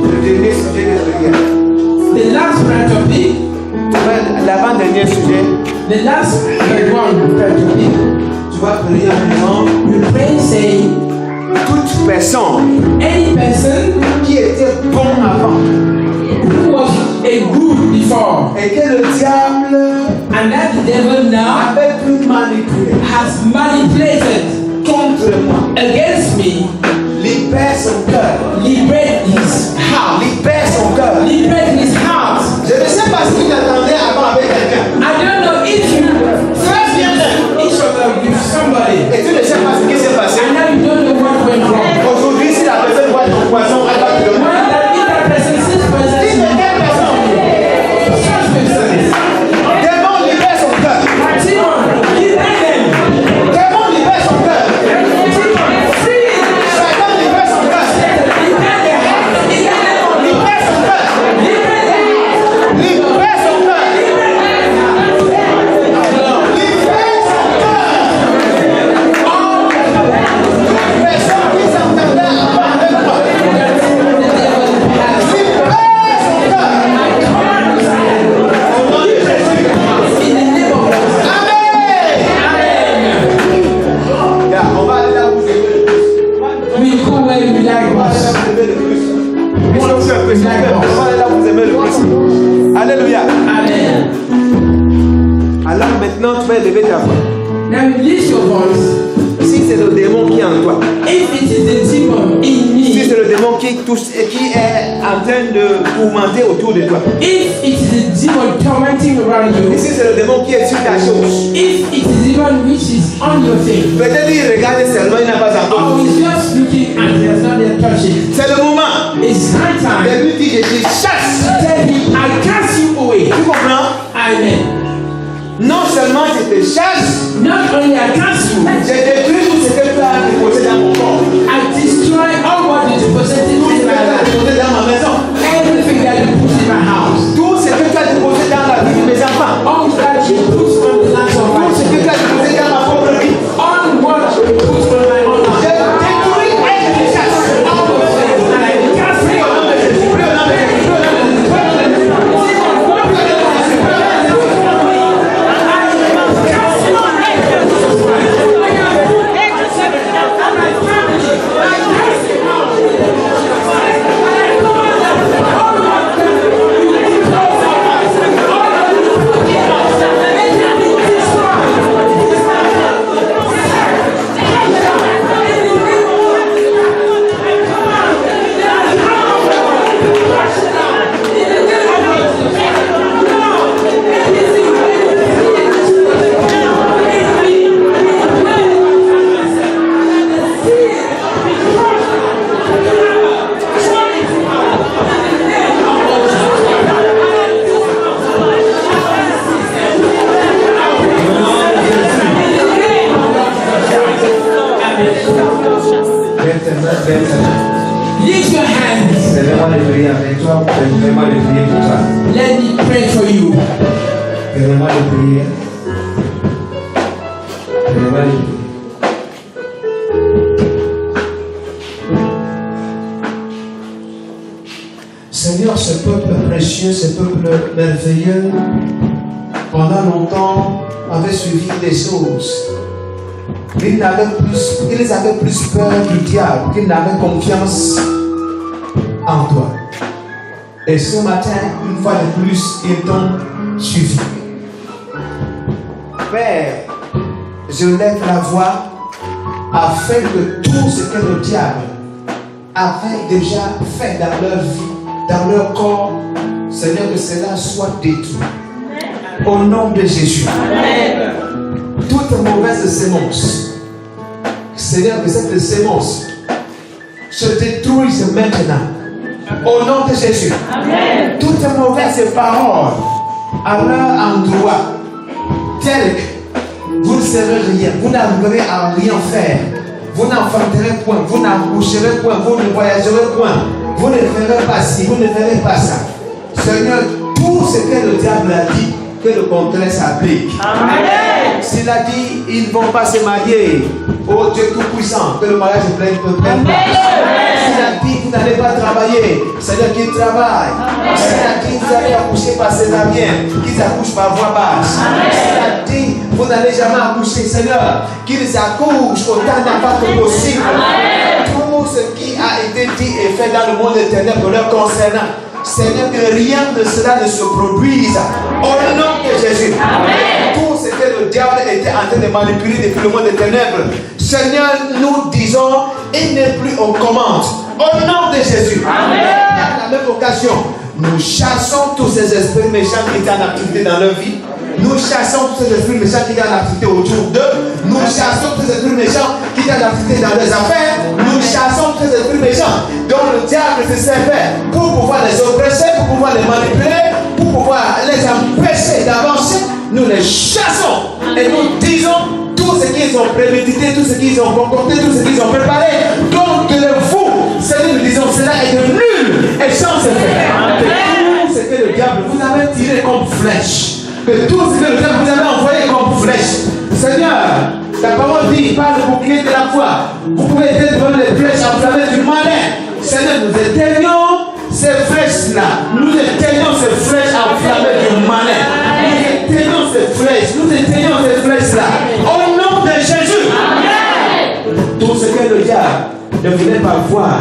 le dernier sujet que je regarde. the last branch of it, L'avant-dernier sujet, the last one branch of it, tu vas prier en disant you pray saying, toute personne any person qui était bon avant who was a good before, et que le diable and that the devil now avait pu manipuler has manipulated contre moi, against me, libère son cœur, liberate his heart. libère son cœur. Liberate his heart. Je ne sais pas ce que tu attendais avant avec quelqu'un. I don't know if you first each of them with somebody, Et tu ne sais pas ce qui s'est passé. and now you don't know what went wrong. Aujourd'hui, si la personne voit ton poison, elle va te When demander. that, if that person un peu, s'il vous plaît. Vraiment, là, vous aimez le plus. Alléluia. Amen. Alors maintenant, tu vas élever ta voix. Now release your voice. Si c'est le démon qui est en toi, If it is the demon in si c'est me, le démon qui est en train de tourmenter autour de toi, if it is the demon tormenting around et you, si c'est le démon qui est sur ta chose, if it is the demon which is on your thing, peut-être il regarde seulement, il n'a pas encore. or is just looking and he has not yet touched it, C'est le moment. it's high time. Et lui dit, je te chasse. Tell him, I cast you away. Tu comprends? Amen. Non seulement je te chasse, Not only I cast you, je détruis tout ce que tu as déposé dans mon corps. I destroy all what is possessed Tout ce in que tu my as life. déposé dans ma maison. Everything that you put in my house, Tout ce que tu as déposé dans la vie de mes enfants. all that you put on the lands of my Tout ce que tu as déposé dans ma propre vie. all what you put on my own Je life. détruis et je te chasse. All those things, and I cast Prie you au nom de Jésus. Prie au nom de Jésus. Prie au nom de Jésus. Prie au nom de Jésus. lift your hands. Permets-moi de prier avec toi, permets-moi de prier pour toi. Let me pray for you. Permets-moi de prier. Permets-moi de prier. Seigneur, ce peuple précieux, ce peuple merveilleux, pendant longtemps, avait suivi des choses. Ils avaient plus peur du diable qu'ils n'avaient confiance en toi. Et ce matin, une fois de plus, ils t'ont suivi. Père, je lève la voix afin que tout ce que le diable avait déjà fait dans leur vie, dans leur corps, Seigneur, que cela soit détruit. Au nom de Jésus. Amen. Toute mauvaise sémence, Seigneur, que cette sémence se détruise maintenant. Au nom de Jésus. Amen. Toute mauvaise parole à leur endroit, telle que vous ne serez rien, vous n'arriverez à rien faire, vous n'enfanterez point, vous n'accoucherez point, vous ne voyagerez point, vous ne ferez pas ci, vous ne ferez pas ça. Seigneur, tout ce que le diable a dit, que le contraire s'applique. Amen. S'il a dit, ils ne vont pas se marier. Oh Dieu Tout-Puissant, que le mariage ne prenne pas. S'il a dit, vous n'allez pas travailler, Seigneur, qu'ils travaillent. S'il a dit, vous allez accoucher par césarienne, qu'ils accouchent par voie basse. S'il a dit, vous n'allez jamais accoucher, Seigneur, qu'ils accouchent autant d'enfants que possible. Tout ce qui a été dit et fait dans le monde éternel pour leur concernant, Seigneur, que rien de cela ne se produise. Au nom de Jésus. Amen. Tout ce que le diable était en train de manipuler depuis le monde des ténèbres, Seigneur, nous disons, il n'est plus aux commandes. Au nom de Jésus. Amen. À la même occasion, nous chassons tous ces esprits méchants qui étaient en activité dans leur vie. Nous chassons tous ces esprits méchants qui étaient en activité autour d'eux. Nous chassons tous ces esprits méchants qui étaient en activité dans leurs affaires. Nous chassons tous ces esprits méchants dont le diable se servait pour pouvoir les oppresser, pour pouvoir les manipuler, pour pouvoir les empêcher d'avancer. Nous les chassons et nous disons tout ce qu'ils ont prémédité, tout ce qu'ils ont concocté, tout ce qu'ils ont préparé. Donc vous, Seigneur, nous disons cela est de nul et sans effet. Tout ce que le diable vous avez tiré comme flèche, que tout ce que le diable vous avez envoyé comme flèche, Seigneur, la parole dit, par le bouclier de la foi, vous pouvez être devant les flèches enflammées du malin. Seigneur, nous éteignons ces flèches-là. Nous éteignons ces flèches enflammées du malin. Nous éteignons ces flèches. Nous éteignons ces flèches-là. Au nom de Jésus. Amen. Tout ce que le diable ne voulait pas voir,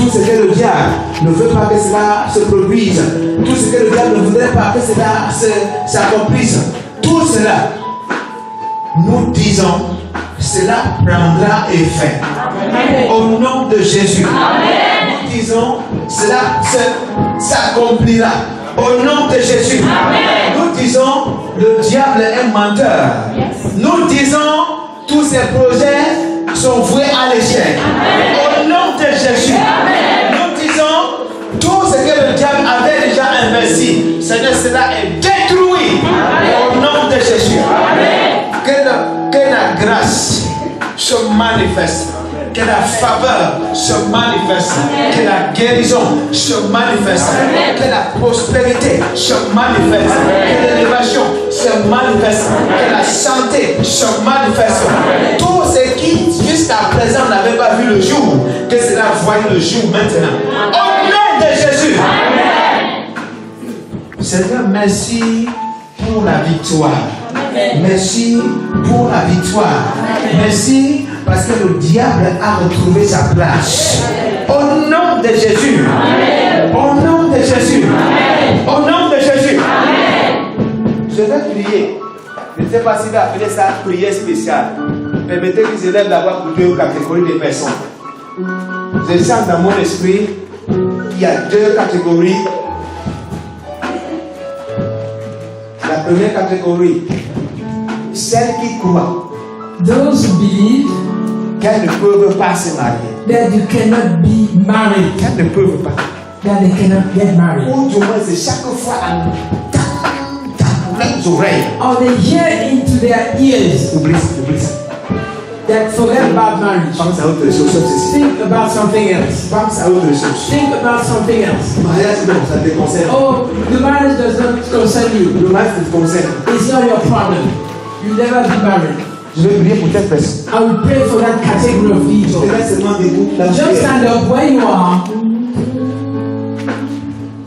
Tout ce que le diable ne veut pas que cela se produise. Tout ce que le diable ne voudrait pas que cela s'accomplisse. Tout cela, nous disons, cela prendra effet. Au nom de Jésus. Nous disons, cela s'accomplira. Au nom de Jésus. Nous disons, le diable est menteur. Nous disons, tous ces projets sont voués à l'échec. Au nom de Jésus. Nous disons, tout ce que le diable avait déjà investi, Seigneur, cela est détruit. Au nom de Jésus. Que la grâce se manifeste. Que la faveur se manifeste, que la guérison se manifeste, que la prospérité se manifeste, que l'élévation se manifeste, que la santé se manifeste. Tout ce qui jusqu'à présent n'avait pas vu le jour, que cela voie le jour maintenant. Au nom de Jésus. Seigneur, merci pour la victoire. Merci pour la victoire. Merci parce que le diable a retrouvé sa place. Au nom de Jésus. Au nom de Jésus. Au nom de Jésus. Je vais prier. Je ne sais pas si vous appelez ça prière spéciale. Permettez qu'ils élèvent la voix pour deux catégories de personnes. Je sens dans mon esprit qu'il y a deux catégories. La première catégorie, celles qui croient. Those who believe Qu'elles ne peuvent pas se marier. that you cannot be married, Qu'elles ne peuvent pas. that they cannot get married. Ou du moins, c'est chaque fois dans leurs oreilles. Or they hear into their ears Oublie ça. that forget about marriage. Pense à autre chose. Sauf ceci. Think about something else. Pense à autre chose. Think about something else. Mariage, non, ça te concerne. Oh, the marriage does not concern you. Le mariage te concerne. It's not your problem. You'll never be married. Je vais prier pour cette personne. I will pray for that category of Je people. te laisse seulement debout. Là, Just stand up where you are.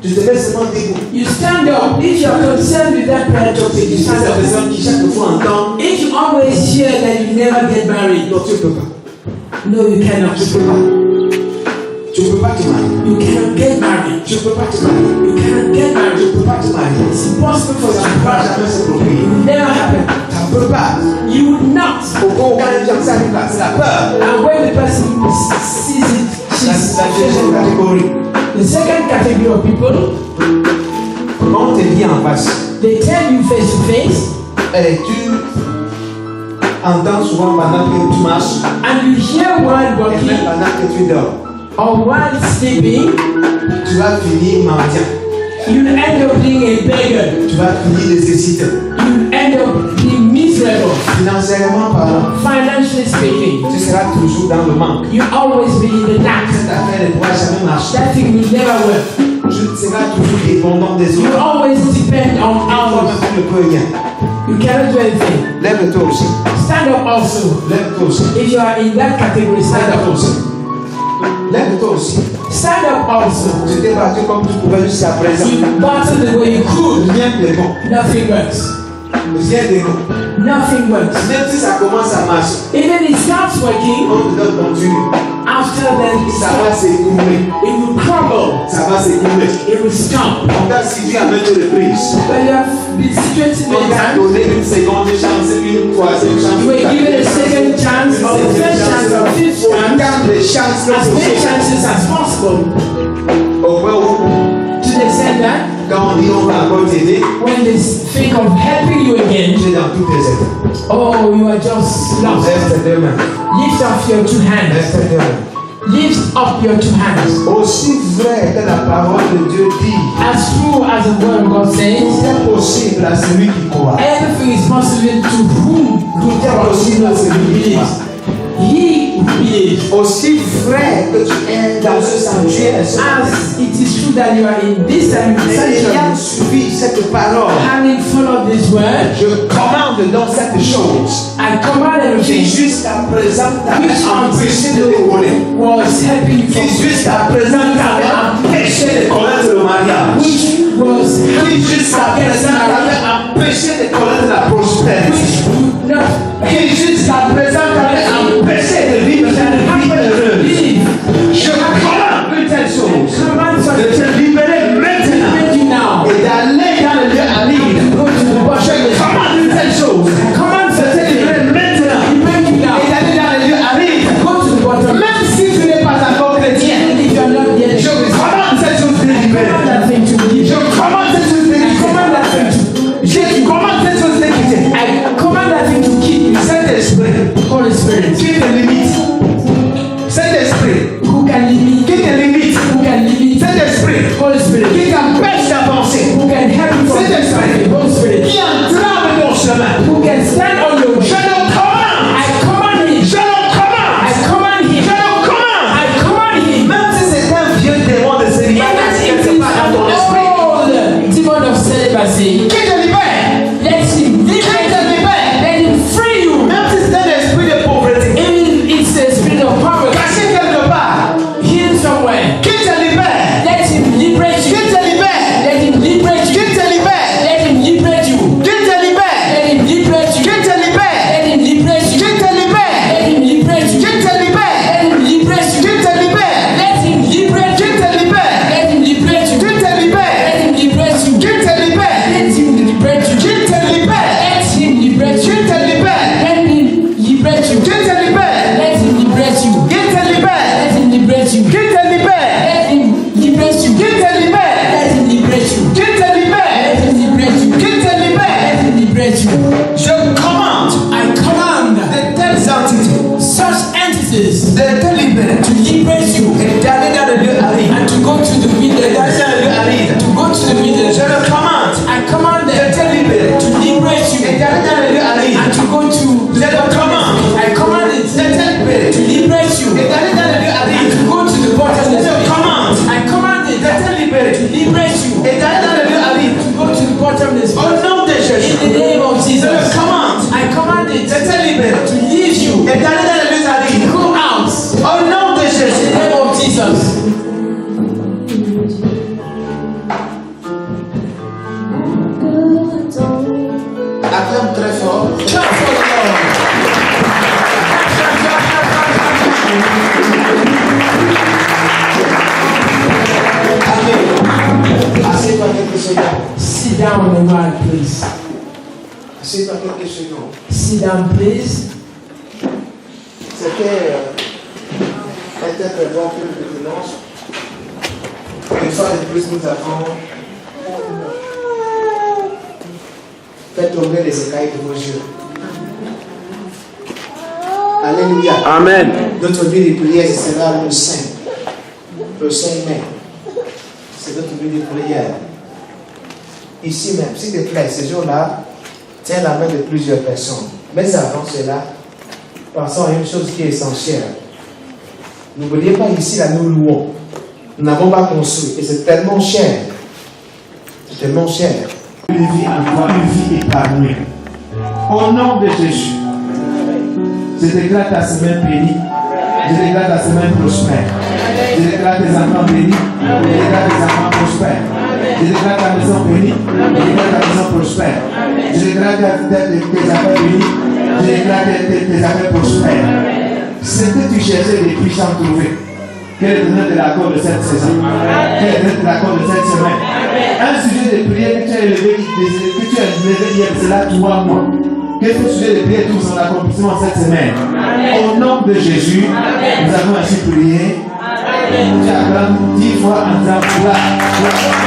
Je te laisse seulement debout. You stand up. If you are concerned with that prayer topic, you C'est stand la up. personne qui chaque fois entend. If you always hear that you never get married, Non, tu ne peux pas. no, you cannot. Tu ne peux pas. Tu ne peux pas te marier. You cannot get married. Tu ne peux pas te marier. You cannot get married. Tu ne peux pas te marier. It's impossible for Ça you. ne va jamais se produire. It will never happen. Ça ne peut pas. You would not. Pourquoi quand les gens s'arrivent là, c'est la peur. And when the person sees it, La deuxième catégorie. the second category of people, Quand on te dit en face, they tell you face to face, et tu entends souvent pendant que tu marches, and you hear while et même walking pendant que tu dors, or while sleeping, tu vas finir mendiant, you end up being a beggar. tu vas finir nécessité. You end up being miserable. Financièrement parlant, Financially speaking, tu seras toujours dans le manque. you always be in the dark. Cette affaire ne pourra jamais marcher. That thing will never work. Tu seras toujours dépendant des You autres. always depend on Toi-même, others. tu ne peux rien. You cannot do anything. Lève-toi aussi. Stand up also. Lève-toi aussi. If you are in that category, stand Lève-toi up. aussi. Lève-toi aussi. Stand up also. Tu t'es battu comme tu pouvais jusqu'à présent. You battle the way you could. Rien de bon. Nothing works. Rien de bon. Nothing works. Même si ça commence à marcher, Even it starts working, on te donne continue. after then Ça va s'écrouler. it will crumble. Ça va s'écrouler. It will stop. On t'a séduit à maintes reprises. When you have been situated On many t'a times, donné une seconde chance, une troisième chance. you were given a second chance, or a third chance, or a fifth chance, Autant de chances que as many possible. chances as possible. Au point où, To the extent that quand on dit on va encore t'aider, when they think of helping you again, tu es dans tous tes états. oh, you are just lost. Lève tes deux mains. Lift up your two hands. Lève tes deux mains. Lift up your two hands. Aussi vrai que la parole de Dieu dit, As true as the word of God says, c'est possible à celui qui croit. everything is possible to whom Tout est possible à celui qui croit. he who believes. Aussi vrai que tu es dans ce sanctuaire, As it is true that you are in this ayant sanctuary, suivi cette parole, having followed this word, je commande donc cette chose I command qui everything jusqu'à présent t'avait which empêché de décoller, was helping you qui from jusqu'à présent t'avait empêché de connaître le mariage, which was qui helping you jusqu'à from présent getting married, t'avait empêché de connaître la prospérité, which would not qui jusqu'à présent t'avait empêché de vivre une vie heureuse. believe. Je commande Holy Spirit. qui t'empêche d'avancer, Who can help you from this side. Holy Spirit. qui entrave ton chemin. Who can stand on your Je way. le commande. I command him. Je le commande. I command him. Je le commande. I command him. Même si c'est un vieux démon de célibataire quelque part dans ton esprit, Demon of celibacy. qui te libère, Let him qui te libère, let him free you. même si c'est un esprit de pauvreté, Even if it's a spirit of poverty, caché quelque part, hidden somewhere. qui te libère, Let him liberate qui you. te libère, Let him liberate qui you. te libère, Let him liberate you. qui te libère, Let him liberate qui you. te libère, Let him liberate qui you. te libère, Let him liberate you. qui te libère, Let him liberate qui you. te libère, Let him liberate qui you. te libère, Let him liberate you. qui te libère, Let him liberate you. qui te libère, Let him liberate you. qui te libère, Let him liberate qui you. te libère, Let him liberate you. qui te libère, Let him liberate you. qui te libère, Let him liberate you. qui te libère, Let him liberate you. qui te libère, Let him liberate you. qui te libère, Let him liberate you. qui te libère. Let him liberate you. Je commande I command de telles entités such entities de te libérer to liberate you et d'aller dans le lieu aride. and to go to the Et d'aller wilderness. dans le lieu aride. To go to the wilderness. Je le commande I command de them te libérer to liberate et you d'aller dans le lieu aride. and to go to. Je le commande I command de it te libérer to liberate you et d'aller dans le lieu and aride. to go to the Je bottomless le pit. commande I command de it te libérer to liberate you et d'aller dans le lieu aride. to go to the bottomless Au pit. nom de Jésus, In the name of je le Jesus, commande I command it de te libérer to leave you. et d'aller dans le lieu aride. Go out. Au nom de In the Jésus. name of Jesus. Acclame très fort. Clap for the Lord. Amen. Assieds-toi quelques secondes. Sit down on the ground, please. Assieds-toi quelques secondes. Sit down, please. C'était interprétant une dimanche. Une fois de plus, nous avons fait tomber les écailles de vos yeux. Alléluia. Amen. Notre vie de prière, ce sera le 5. Le 5 mai. C'est notre vie de prière. Ici même, s'il te plaît, ce jour-là, tiens la main de plusieurs personnes. Mais avant cela, pensons à une chose qui est essentielle. N'oubliez pas ici, là, nous louons. Nous n'avons pas construit. Et c'est tellement cher. C'est tellement cher. Une vie en toi, une vie épanouie. Au nom de Jésus, je déclare ta semaine bénie. Je déclare ta semaine prospère. Je déclare tes enfants bénis. Je déclare tes enfants prospères. Je déclare ta maison bénie. Je déclare ta maison prospère. Je déclare tes affaires bénies. Je déclare tes affaires prospères. Ce que tu cherchais depuis sans trouver. Quel est le nom de l'accord de cette saison? Quel est le nom de l'accord de cette semaine? Un sujet de prière que tu as élevé, que tu as élevé hier, c'est là 3 mois. Que ce sujet de prière trouve son accomplissement cette semaine. Au nom de Jésus, nous avons ainsi prié. Tu acclames 10 fois en disant gloire.